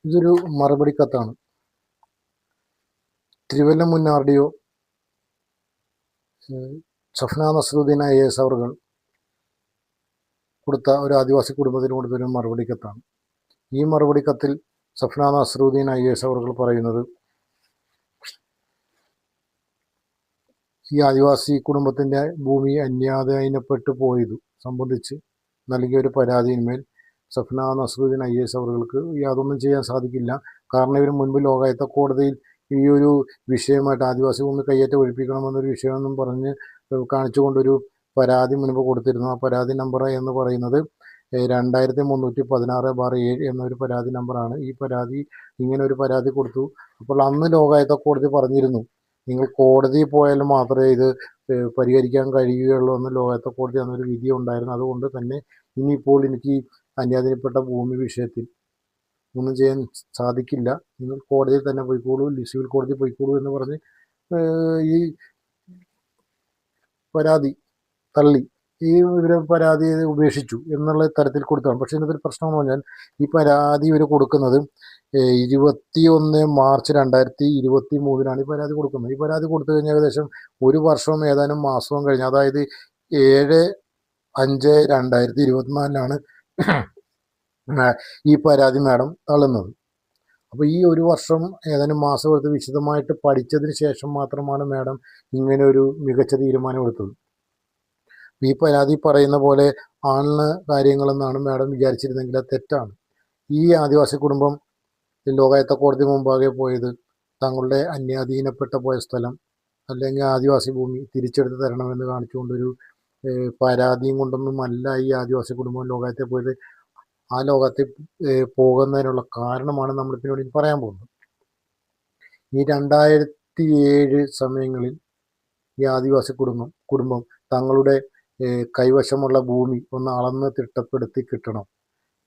ഇതൊരു മറുപടി കത്താണ്. തിരുവല്ല മുൻ RDO സഫ്ന നസ്രുദ്ദീൻ IAS അവർ കൊടുത്ത ഒരു ആദിവാസി കുടുംബത്തിന് കൊടുത്തൊരു മറുപടി കത്താണ്. ഈ മറുപടി കത്തിൽ സഫ്ന നസ്രുദ്ദീൻ IAS അവർ പറയുന്നത്, ഈ ആദിവാസി കുടുംബത്തിൻ്റെ ഭൂമി അന്യാധീനപ്പെട്ടു പോയതു സംബന്ധിച്ച് നൽകിയ ഒരു പരാതിയിന്മേൽ സഫ്ന നസ്രുദ്ദീൻ IAS അവർക്ക് യാതൊന്നും ചെയ്യാൻ സാധിക്കില്ല. കാരണം ഇവർ മുൻപ് ലോകായുക്ത കോടതിയിൽ ഈ ഒരു വിഷയമായിട്ട് ആദിവാസി ഭൂമി കയ്യേറ്റം ഒഴിപ്പിക്കണമെന്നൊരു വിഷയമെന്നും പറഞ്ഞ് കാണിച്ചുകൊണ്ടൊരു പരാതി മുൻപ് കൊടുത്തിരുന്നു. ആ പരാതി നമ്പർ എന്ന് പറയുന്നത് 2316/7 എന്നൊരു പരാതി നമ്പറാണ്. ഈ പരാതി ഇങ്ങനെ ഒരു പരാതി കൊടുത്തു. അപ്പോൾ അന്ന് ലോകായുക്ത കോടതി പറഞ്ഞിരുന്നു, നിങ്ങൾ കോടതിയിൽ പോയാൽ മാത്രമേ ഇത് പരിഹരിക്കാൻ കഴിയുകയുള്ളൂ എന്ന് ലോകായുക്ത കോടതി അന്നൊരു വിധി ഉണ്ടായിരുന്നു. അതുകൊണ്ട് തന്നെ ഇനിയിപ്പോൾ എനിക്ക് അന്യാധീനപ്പെട്ട ഭൂമി വിഷയത്തിൽ ഒന്നും ചെയ്യാൻ സാധിക്കില്ല, നിങ്ങൾ കോടതിയിൽ തന്നെ പോയിക്കോളൂ, സിവിൽ കോടതി പോയിക്കോളൂ എന്ന് പറഞ്ഞ് ഈ പരാതി തള്ളി. ഇവരെ പരാതി ഉപേക്ഷിച്ചു എന്നുള്ള തരത്തിൽ കൊടുത്തതാണ്. പക്ഷേ ഇതിനകത്തൊരു പ്രശ്നം എന്ന് പറഞ്ഞാൽ ഈ പരാതി ഇവർ കൊടുക്കുന്നത് 21 മാർച്ച് 2023 ഈ പരാതി കൊടുക്കുന്നത്. ഈ പരാതി കൊടുത്തു കഴിഞ്ഞാൽ ഏകദേശം ഒരു വർഷവും ഏതാനും മാസവും കഴിഞ്ഞ്, അതായത് 7/5/2024 ഈ പരാതി മാഡം തള്ളുന്നത്. അപ്പോൾ ഈ ഒരു വർഷം ഏതാനും മാസം എടുത്ത് വിശദമായിട്ട് പഠിച്ചതിന് ശേഷം മാത്രമാണ് മാഡം ഇങ്ങനെ ഒരു മികച്ച തീരുമാനം എടുത്തത്. ഈ പരാതി പറയുന്ന പോലെ ആണ് കാര്യങ്ങളെന്നാണ് മാഡം വിചാരിച്ചിരുന്നെങ്കിൽ അത് തെറ്റാണ്. ഈ ആദിവാസി കുടുംബം ലോകായുക്ത കോടതി മുമ്പാകെ പോയത് തങ്ങളുടെ അന്യാധീനപ്പെട്ട പോയ സ്ഥലം അല്ലെങ്കിൽ ആദിവാസി ഭൂമി തിരിച്ചെടുത്ത് തരണമെന്ന് കാണിച്ചുകൊണ്ടൊരു പരാതിയും കൊണ്ടൊന്നുമല്ല ഈ ആദിവാസി കുടുംബം ലോകായുക്തയിൽ പോയത്. ആ ലോകത്തിൽ പോകുന്നതിനുള്ള കാരണമാണ് നമ്മൾ പിന്നീട് പറയാൻ പോകുന്നത്. ഈ 2007 സമയങ്ങളിൽ ഈ ആദിവാസി കുടുംബം തങ്ങളുടെ കൈവശമുള്ള ഭൂമി ഒന്ന് അളന്ന് തിട്ടപ്പെടുത്തി കിട്ടണം.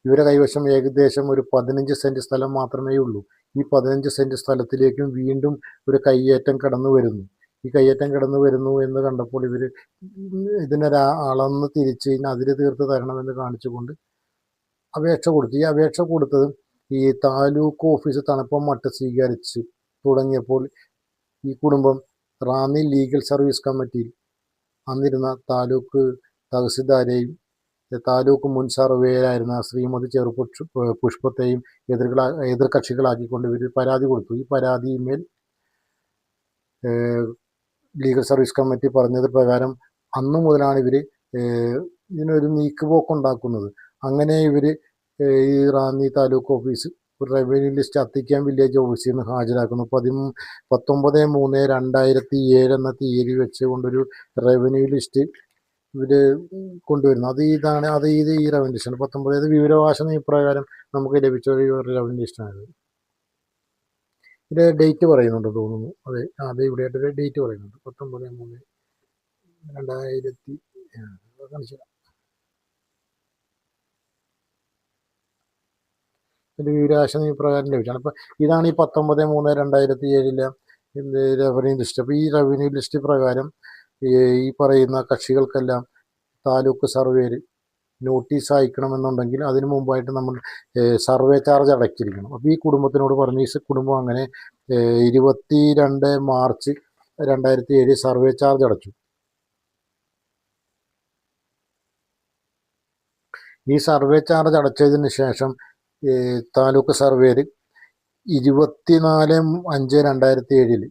ഇവരുടെ കൈവശം ഏകദേശം ഒരു 15 സെൻറ്റ് സ്ഥലം മാത്രമേ ഉള്ളൂ. ഈ 15 സെൻറ്റ് സ്ഥലത്തിലേക്കും വീണ്ടും ഒരു കയ്യേറ്റം കടന്നു വരുന്നു. ഈ കയ്യേറ്റം കടന്നു വരുന്നു എന്ന് കണ്ടപ്പോൾ ഇവർ ഇതിനൊരു അളന്ന് തിരിച്ച് അതിര് തീർത്ത് തരണമെന്ന് കാണിച്ചുകൊണ്ട് അപേക്ഷ കൊടുത്തു. ഈ അപേക്ഷ കൊടുത്തതും ഈ താലൂക്ക് ഓഫീസ് തണുപ്പം മട്ട് സ്വീകരിച്ച് തുടങ്ങിയപ്പോൾ ഈ കുടുംബം റാന്നി ലീഗൽ സർവീസ് കമ്മിറ്റിയിൽ അന്നിരുന്ന താലൂക്ക് തഹസിൽദാരെയും താലൂക്ക് മുൻ സർവേയറായിരുന്ന ശ്രീമതി പുഷ്പത്തെയും എതിർകക്ഷികളാക്കിക്കൊണ്ട് ഇവർ പരാതി കൊടുത്തു. ഈ പരാതിയിന്മേൽ ലീഗൽ സർവീസ് കമ്മിറ്റി പറഞ്ഞത് പ്രകാരം അന്നു മുതലാണ് ഇവർ ഇതിനൊരു നീക്കുപോക്കുണ്ടാക്കുന്നത്. അങ്ങനെ ഇവർ ഈ റാന്നി താലൂക്ക് ഓഫീസ് ഒരു റവന്യൂ ലിസ്റ്റ് അത്തിക്കാൻ വില്ലേജ് ഓഫീസിൽ നിന്ന് ഹാജരാക്കുന്നു. 19/3/2007 എന്ന തീയതി വെച്ചുകൊണ്ടൊരു റവന്യൂ ലിസ്റ്റ് ഇവർ കൊണ്ടുവരുന്നു. ഈ റവന്യൂ ലിസ്റ്റാണ് 19 വിവരാവകാശ നിയമപ്രകാരം നമുക്ക് ലഭിച്ച ഒരു റവന്യൂ ലിസ്റ്റാണ്. ഇത് ഡേറ്റ് പറയുന്നുണ്ട് തോന്നുന്നു. അതെ ഇവിടെയായിട്ടൊരു ഡേറ്റ് പറയുന്നുണ്ട് 19/3/2000 കാണിച്ചു. ഇതിൻ്റെ വിവരാവകാശ നിയമപ്രകാരം ലഭിച്ചാണ്. അപ്പോൾ ഇതാണ് ഈ 19/3/2007 റവന്യൂ ലിസ്റ്റ്. അപ്പോൾ ഈ റവന്യൂ ലിസ്റ്റ് പ്രകാരം ഈ പറയുന്ന കക്ഷികൾക്കെല്ലാം താലൂക്ക് സർവേയിൽ നോട്ടീസ് അയക്കണമെന്നുണ്ടെങ്കിൽ അതിനു മുമ്പായിട്ട് നമ്മൾ സർവേ ചാർജ് അടച്ചിരിക്കണം. അപ്പോൾ ഈ കുടുംബത്തിനോട് പറഞ്ഞു, ഈ കുടുംബം അങ്ങനെ 22 മാർച്ച് 2007 സർവേ ചാർജ് അടച്ചു. ഈ സർവേ ചാർജ് അടച്ചതിന് ശേഷം താലൂക്ക് സർവേയിൽ 24/5/2007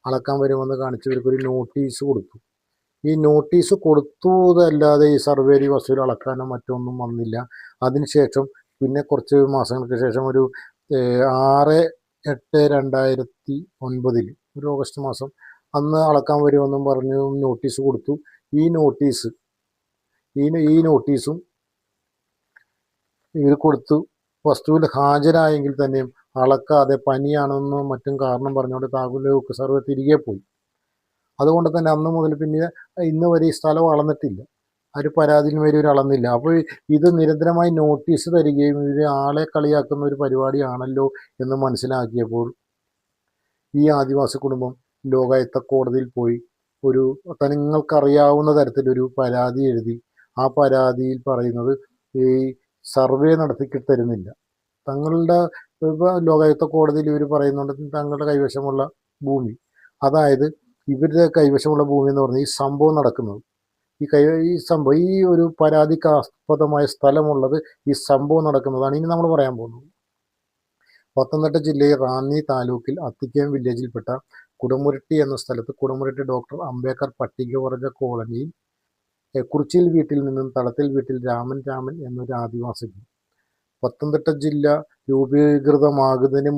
അളക്കാൻ വരുമെന്ന് കാണിച്ച് ഇവർക്കൊരു നോട്ടീസ് കൊടുത്തു. ഈ നോട്ടീസ് കൊടുത്തതല്ലാതെ ഈ സർവേയിൽ വസ്തുവിൽ അളക്കാനോ മറ്റൊന്നും വന്നില്ല. അതിനുശേഷം പിന്നെ കുറച്ച് മാസങ്ങൾക്ക് ശേഷം ഒരു 6/8/2009 ഒരു ഓഗസ്റ്റ് മാസം അന്ന് അളക്കാൻ വരുമെന്നും പറഞ്ഞ് നോട്ടീസ് കൊടുത്തു. ഈ നോട്ടീസും ഇവർ കൊടുത്തു. വസ്തുവിൽ ഹാജരായെങ്കിൽ തന്നെയും അളക്കാതെ പനിയാണെന്നും മറ്റും കാരണം പറഞ്ഞുകൊണ്ട് താലൂക്ക് സർവേ തിരികെ പോയി. അതുകൊണ്ട് തന്നെ അന്ന് മുതൽ പിന്നെ ഇന്ന് വരെ ഈ സ്ഥലം അളന്നിട്ടില്ല. ഒരു പരാതിയിൽ മേലെ ഒരു അളന്നില്ല. അപ്പോൾ ഇത് നിരന്തരമായി നോട്ടീസ് തരികയും ഇത് ആളെ കളിയാക്കുന്ന ഒരു പരിപാടിയാണല്ലോ എന്ന് മനസ്സിലാക്കിയപ്പോൾ ഈ ആദിവാസി കുടുംബം ലോകായുക്ത കോടതിയിൽ പോയി ഒരു നിങ്ങൾക്കറിയാവുന്ന തരത്തിലൊരു പരാതി എഴുതി. ആ പരാതിയിൽ പറയുന്നത് ഈ സർവേ നടത്തി തരുന്നില്ല, തങ്ങളുടെ ലോകായുക്ത കോടതിയിൽ ഇവർ പറയുന്നുണ്ട് തങ്ങളുടെ കൈവശമുള്ള ഭൂമി, അതായത് ഇവരുടെ കൈവശമുള്ള ഭൂമി എന്ന് പറഞ്ഞാൽ ഈ സംഭവം നടക്കുന്നത് ഈ സംഭവം ഈ ഒരു പരാതിക്കാസ്പദമായ സ്ഥലമുള്ളത് ഈ സംഭവം നടക്കുന്നതാണ് ഇനി നമ്മൾ പറയാൻ പോകുന്നത്. പത്തനംതിട്ട ജില്ലയിൽ റാന്നി താലൂക്കിൽ അത്തിക്കയം വില്ലേജിൽപ്പെട്ട കുടമുരുട്ടി എന്ന സ്ഥലത്ത് കുടമുരുട്ടി ഡോക്ടർ അംബേദ്കർ പട്ടികവർഗ കോളനിയിൽ കുറിച്ചിൽ വീട്ടിൽ നിന്നും തളത്തിൽ വീട്ടിൽ രാമൻ എന്നൊരു ആദിവാസിക്ക് പത്തനംതിട്ട ജില്ല രൂപീകൃതമാകുന്നതിന്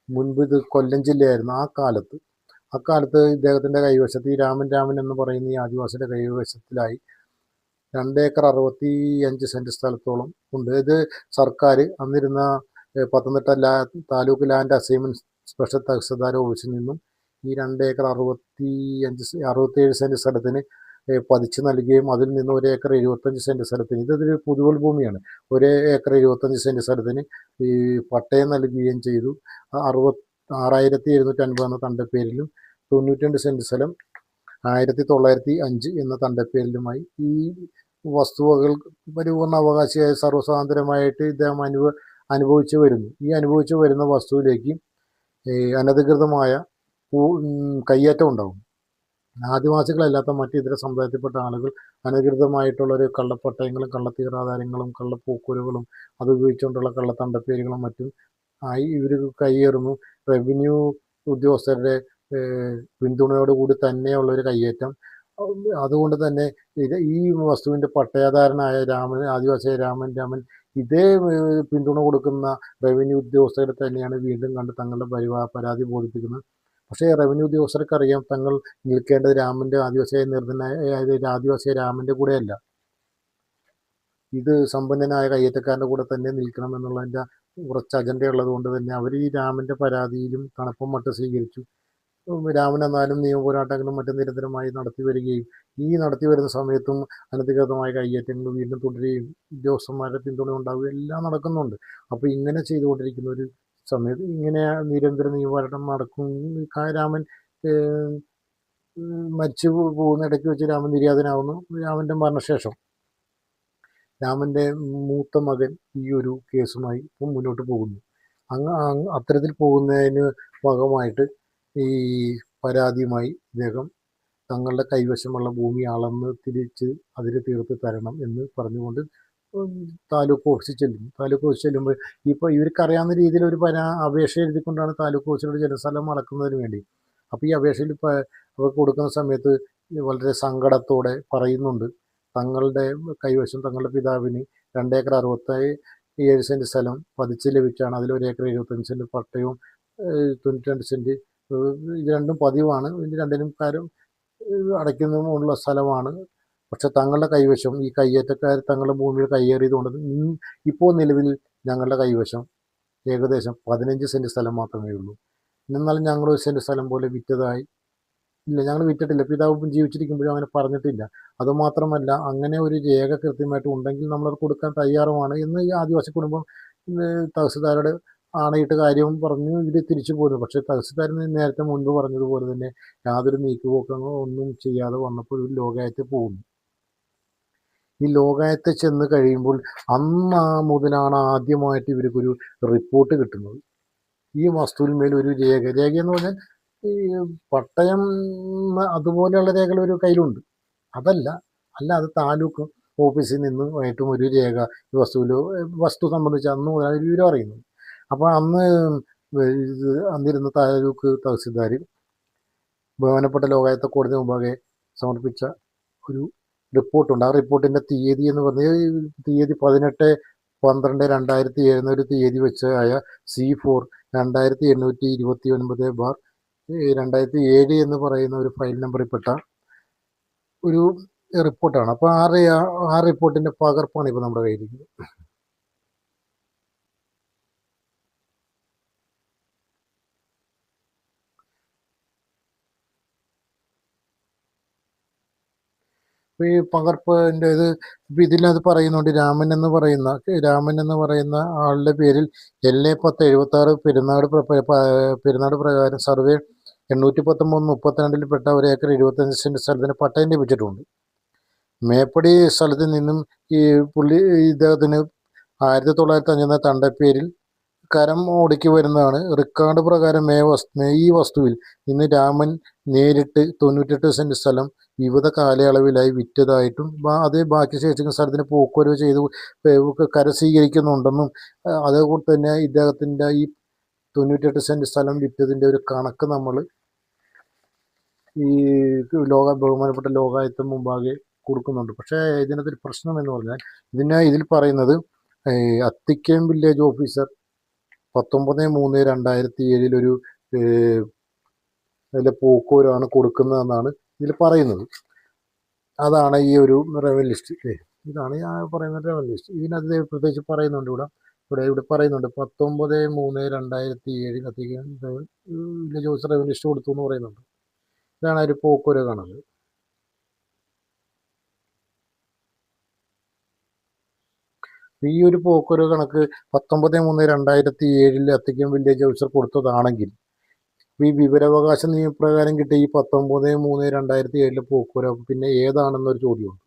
മുൻപ് ഇത് കൊല്ലം ജില്ലയായിരുന്നു. അക്കാലത്ത് ഇദ്ദേഹത്തിൻ്റെ കൈവശത്ത് ഈ രാമൻ എന്ന് പറയുന്ന ഈ ആദിവാസിയുടെ കൈവശത്തിലായി 2 ഏക്കർ 65 സെൻറ്റ് സ്ഥലത്തോളം ഉണ്ട്. ഇത് സർക്കാർ അന്നിരുന്ന Pathanamthitta taluk land assignment special tahsildar ഓഫീസിൽ നിന്നും ഈ 2 ഏക്കർ 67 സെൻറ്റ് സ്ഥലത്തിന് പതിച്ച് നൽകുകയും അതിൽ നിന്ന് 1 ഏക്കർ 75 സെൻറ്റ് സ്ഥലത്തിന് ഇതൊരു പുതുവൽ ഭൂമിയാണ്. 1 ഏക്കർ 75 സെൻറ്റ് സ്ഥലത്തിന് ഈ പട്ടയം നൽകുകയും ചെയ്തു. 66,750 എന്ന തണ്ടപ്പേരിലും 92 സെൻറ്റ് സ്ഥലം 1905 എന്ന തണ്ടപ്പേരിലുമായി ഈ വസ്തുവകൾ പരിപൂർണ അവകാശിയായ സർവ്വസ്വാതന്ത്ര്യമായിട്ട് ഇദ്ദേഹം അനുഭവിച്ചു വരുന്നു. ഈ അനുഭവിച്ചു വരുന്ന വസ്തുവിലേക്ക് അനധികൃതമായ കയ്യേറ്റം ഉണ്ടാകും. ആദിവാസികളല്ലാത്ത മറ്റ് ഇതര സമുദായത്തിൽപ്പെട്ട ആളുകൾ അനധികൃതമായിട്ടുള്ളൊരു കള്ളപ്പട്ടയങ്ങളും കള്ളത്തീറാധാരങ്ങളും കള്ളപ്പൂക്കുരുകളും അത് ഉപയോഗിച്ചുകൊണ്ടുള്ള കള്ളത്തണ്ടപ്പേരുകളും മറ്റും ആയി ഇവർ കയ്യേറുന്നു. റവന്യൂ ഉദ്യോഗസ്ഥരുടെ പിന്തുണയോടുകൂടി തന്നെയുള്ളൊരു കയ്യേറ്റം. അതുകൊണ്ട് തന്നെ ഈ വസ്തുവിൻ്റെ പട്ടയധാരനായ ആദിവാസിയായ രാമൻ ഇതേ പിന്തുണ കൊടുക്കുന്ന റവന്യൂ ഉദ്യോഗസ്ഥരെ തന്നെയാണ് വീണ്ടും കണ്ട് തങ്ങളുടെ പരാതി ബോധിപ്പിക്കുന്നത്. പക്ഷേ റവന്യൂ ഉദ്യോഗസ്ഥർക്കറിയാം തങ്ങൾ നിൽക്കേണ്ടത് ആദിവാസിയായ രാമൻ്റെ കൂടെയല്ല, ഇത് സമ്പന്നനായ കയ്യേറ്റക്കാരൻ്റെ കൂടെ തന്നെ നിൽക്കണം എന്നുള്ളതിൻ്റെ കുറച്ച് അജണ്ടയുള്ളത് കൊണ്ട് തന്നെ അവർ ഈ രാമൻ്റെ പരാതിയിലും തണുപ്പും മട്ടും സ്വീകരിച്ചു. രാമൻ എന്നാലും നിയമപോരാട്ടങ്ങളും മറ്റും നിരന്തരമായി നടത്തി വരികയും നടത്തി വരുന്ന സമയത്തും അനധികൃതമായ കയ്യേറ്റങ്ങൾ വീണ്ടും തുടരുകയും ഉദ്യോഗസ്ഥന്മാരുടെ പിന്തുണ ഉണ്ടാവുകയും എല്ലാം നടക്കുന്നുണ്ട്. അപ്പോൾ ഇങ്ങനെ ചെയ്തുകൊണ്ടിരിക്കുന്ന ഒരു സമയത്ത് ഇങ്ങനെ നിരന്തര നിയമപോരാട്ടം നടക്കും. രാമൻ മരിച്ചു പോകുന്ന ഇടയ്ക്ക് വെച്ച് രാമൻ നിര്യാതനാവുന്നു. രാമൻ്റെ മരണശേഷം രാമൻ്റെ മൂത്ത മകൻ ഈ ഒരു കേസുമായി മുന്നോട്ട് പോകുന്നു. അത്തരത്തിൽ പോകുന്നതിന് ഭാഗമായിട്ട് ഈ പരാതിയുമായി ഇദ്ദേഹം തങ്ങളുടെ കൈവശമുള്ള ഭൂമി അളന്ന് തിരിച്ച് അതിന് തീർത്ത് തരണം എന്ന് പറഞ്ഞുകൊണ്ട് താലൂക്ക് ഓഫീസിൽ ചെല്ലുമ്പോൾ ഇപ്പോൾ ഇവർക്കറിയാവുന്ന രീതിയിൽ ഒരു അപേക്ഷ എഴുതിക്കൊണ്ടാണ് താലൂക്ക് ഓഫീസിലൂടെ ജനസ്ഥലം അളക്കുന്നതിന് വേണ്ടി. അപ്പോൾ ഈ അപേക്ഷയിൽ അവർ കൊടുക്കുന്ന സമയത്ത് വളരെ സങ്കടത്തോടെ പറയുന്നുണ്ട് തങ്ങളുടെ കൈവശം തങ്ങളുടെ പിതാവിന് 2 ഏക്കർ 67 സെൻറ്റ് സ്ഥലം പതിച്ച് ലഭിച്ചാണ്. അതിൽ 1 ഏക്കർ 75 സെൻറ്റ് പട്ടയവും 92 സെൻറ്റ് ഇത് രണ്ടും പതിവാണ്. ഇത് രണ്ടിനും കാര്യം അടയ്ക്കുന്നതുമുള്ള സ്ഥലമാണ്. പക്ഷെ തങ്ങളുടെ കൈവശം ഈ കയ്യേറ്റക്കാർ തങ്ങളുടെ ഭൂമിയിൽ കയ്യേറിയതുകൊണ്ട് ഇപ്പോൾ നിലവിൽ ഞങ്ങളുടെ കൈവശം ഏകദേശം 15 സെൻറ്റ് സ്ഥലം മാത്രമേ ഉള്ളൂ. എന്നാലും ഞങ്ങൾ 1 സെൻറ്റ് സ്ഥലം പോലെ വിറ്റതായി ഇല്ല, ഞങ്ങൾ വിറ്റിട്ടില്ല. പിതാവ് ജീവിച്ചിരിക്കുമ്പോഴും അങ്ങനെ പറഞ്ഞിട്ടില്ല. അതുമാത്രമല്ല അങ്ങനെ ഒരു രേഖ കൃത്യമായിട്ട് ഉണ്ടെങ്കിൽ നമ്മളത് കൊടുക്കാൻ തയ്യാറുമാണ് എന്ന് ഈ ആദിവാസി കുടുംബം തഹസിൽദാരോട് ആണയിട്ട് കാര്യം പറഞ്ഞു ഇവർ തിരിച്ചു പോരുന്നു. പക്ഷേ തഹസിൽദാർ നേരത്തെ മുൻപ് പറഞ്ഞതുപോലെ തന്നെ യാതൊരു നീക്കുപോക്കങ്ങളോ ഒന്നും ചെയ്യാതെ വന്നപ്പോൾ ഒരു ലോകായത്തിൽ പോകുന്നു. ഈ ലോകായത്തിൽ ചെന്ന് കഴിയുമ്പോൾ മുതലാണ് ആദ്യമായിട്ട് ഇവർക്കൊരു റിപ്പോർട്ട് കിട്ടുന്നത്. ഈ വസ്തുവിന്മേൽ ഒരു രേഖയെന്ന് പറഞ്ഞാൽ ഈ പട്ടയം അതുപോലെയുള്ള രേഖകൾ ഒരു കയ്യിലുണ്ട്. അല്ലാതെ താലൂക്ക് ഓഫീസിൽ നിന്നുമായിട്ടും ഒരു രേഖ ഈ വസ്തു സംബന്ധിച്ച് അന്ന് മുതലാണ് ഒരു വിവരം അറിയുന്നത്. അപ്പോൾ അന്നിരുന്ന താലൂക്ക് തഹസിൽദാർ ബഹുമാനപ്പെട്ട ലോകായുക്ത കോടതി മുമ്പാകെ സമർപ്പിച്ച ഒരു റിപ്പോർട്ടുണ്ട്. ആ റിപ്പോർട്ടിൻ്റെ തീയതി എന്ന് പറഞ്ഞാൽ തീയതി 18/12/2007 ഒരു തീയതി വെച്ചായ C4 2829/2007 എന്ന് പറയുന്ന ഒരു ഫയൽ നമ്പറിൽപ്പെട്ട ഒരു റിപ്പോർട്ടാണ്. അപ്പോൾ ആ റിപ്പോർട്ടിൻ്റെ പകർപ്പാണ് ഇപ്പോൾ നമ്മുടെ കയ്യിലിരിക്കുന്നത്. ഈ പകർപ്പിൻ്റെ ഇപ്പം ഇതിനകത്ത് പറയുന്നുണ്ട് രാമൻ എന്ന് പറയുന്ന ആളുടെ പേരിൽ LA1076 പെരുന്നാട് പ്രകാരം സർവേ 819/32 പെട്ട 1 ഏക്കർ 75 സെൻറ്റ് സ്ഥലത്തിന് പട്ടയം ലഭിച്ചിട്ടുണ്ട്. മേപ്പടി സ്ഥലത്ത് നിന്നും ഈ ഇദ്ദേഹത്തിന് 1905 തണ്ടപ്പേരിൽ കരം ഓടിക്ക് വരുന്നതാണ്. റെക്കോർഡ് പ്രകാരം ഈ വസ്തുവിൽ ഇന്ന് രാമൻ നേരിട്ട് 98 സെന്റ് സ്ഥലം വിവിധ കാലയളവിലായി വിറ്റതായിട്ടും അതേ ബാക്കി ശേഷിക്കുന്ന സ്ഥലത്തിന് പോക്കുവരവ് ചെയ്ത് കര സ്വീകരിക്കുന്നുണ്ടെന്നും അതുകൊണ്ട് തന്നെ ഇദ്ദേഹത്തിൻ്റെ ഈ 98 സെന്റ് സ്ഥലം വിറ്റതിൻ്റെ ഒരു കണക്ക് നമ്മൾ ഈ ബഹുമാനപ്പെട്ട ലോകായുക്തം മുമ്പാകെ കൊടുക്കുന്നുണ്ട്. പക്ഷേ ഇതിനകത്തൊരു പ്രശ്നം എന്ന് പറഞ്ഞാൽ ഇതിൽ പറയുന്നത് അത്തിക്കയം വില്ലേജ് ഓഫീസർ 19/3/2007 ഒരു അതിലെ പോക്കുവരവാണ് കൊടുക്കുന്നതെന്നാണ് ഇതിൽ പറയുന്നത്. അതാണ് ഈ ഒരു റവന്യൂ ലിസ്റ്റ്. ഇതാണ് ഞാൻ പറയുന്ന റവന്യൂ ലിസ്റ്റ്. ഇതിനകത്ത് പ്രത്യേകിച്ച് പറയുന്നുണ്ട് ഇവിടെ പറയുന്നുണ്ട് 19/3/2007 Athikkayam village officer revenue list കൊടുത്തു എന്ന് പറയുന്നുണ്ട്. ഇതാണ് ഒരു പോക്കുവരവ് കാണുന്നത്. ഈ ഒരു പോക്കുവരവ് കണക്ക് 19/3/2007 അത്തിക്കയം വില്ലേജ് ഓഫീസർ കൊടുത്തതാണെങ്കിൽ ഈ വിവരാവകാശ നിയമപ്രകാരം കിട്ടിയ ഈ 19/3/2007 പോക്കുവരവ് പിന്നെ ഏതാണെന്നൊരു ചോദ്യമുണ്ട്.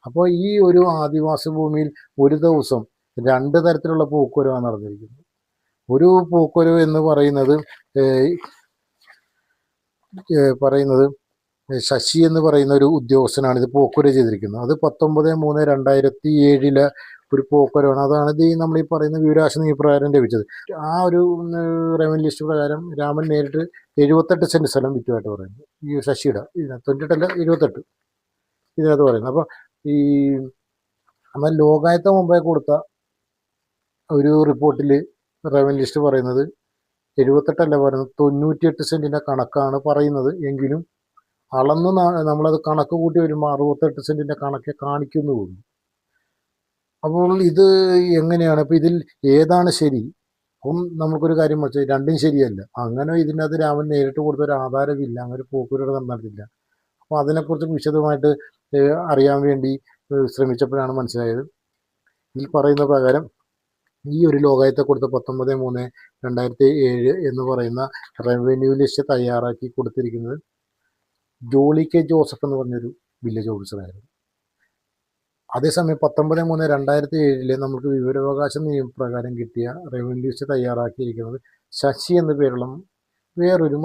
അപ്പോൾ ഈ ഒരു ആദിവാസി ഭൂമിയിൽ ഒരു ദിവസം 2 തരത്തിലുള്ള പോക്കുവരവാണ് നടന്നിരിക്കുന്നത്. ഒരു പോക്കുവരവ് എന്ന് പറയുന്നത് ശശി എന്ന് പറയുന്ന ഒരു ഉദ്യോഗസ്ഥനാണ് ഇത് പോക്കുവരവ് ചെയ്തിരിക്കുന്നത്. അത് 19/3/2007 ഒരു പോക്കുവരവാണ്. അതാണ് ഇത് നമ്മൾ ഈ പറയുന്ന വിവരാവകാശ നിയമപ്രകാരം ലഭിച്ചത്. ആ ഒരു റവന്യൂ ലിസ്റ്റ് പ്രകാരം രാമൻ നേരിട്ട് 78 സെന്റ് സ്ഥലം വിറ്റുമായിട്ട് പറയുന്നത്. ഈ ശശിയുടെ 98 78 ഇതിനകത്ത് പറയുന്നത്. അപ്പോൾ നമ്മൾ ലോകായുക്ത മുമ്പേ കൊടുത്ത ഒരു റിപ്പോർട്ടിൽ റവന്യൂ ലിസ്റ്റ് പറയുന്നത് 78 പറയുന്നത് 98 സെന്റിൻ്റെ കണക്കാണ് പറയുന്നത്. എങ്കിലും അളന്ന് നമ്മളത് കണക്ക് കൂട്ടി വരുമ്പോൾ 68 സെന്റിൻ്റെ കണക്കെ കാണിക്കുന്നുള്ളൂ. അപ്പോൾ ഇത് എങ്ങനെയാണ്? അപ്പോൾ ഇതിൽ ഏതാണ് ശരി? അപ്പം നമുക്കൊരു കാര്യം വെച്ചാൽ രണ്ടും ശരിയല്ല. അങ്ങനെ ഇതിനകത്ത് രാമൻ നേരിട്ട് കൊടുത്തൊരു ആധാരമില്ല, അങ്ങനെ പോക്കുവരവ് നടന്നിട്ടില്ല. അപ്പോൾ അതിനെക്കുറിച്ച് വിശദമായിട്ട് അറിയാൻ വേണ്ടി ശ്രമിച്ചപ്പോഴാണ് മനസ്സിലായത്. ഇതിൽ പറയുന്ന പ്രകാരം ഈ ഒരു ലോകായുക്ത കൊടുത്ത 19/3/2007 എന്ന് പറയുന്ന റവന്യൂ ലിസ്റ്റ് തയ്യാറാക്കി കൊടുത്തിരിക്കുന്നത് ജോളി കെ ജോസഫ് എന്ന് പറഞ്ഞൊരു വില്ലേജ് ഓഫീസറായിരുന്നു. അതേസമയം 19/3/2007 നമുക്ക് വിവരാവകാശ നിയമപ്രകാരം കിട്ടിയ റവന്യൂ ലിസ്റ്റ് തയ്യാറാക്കിയിരിക്കുന്നത് ശശി എന്ന പേരുള്ള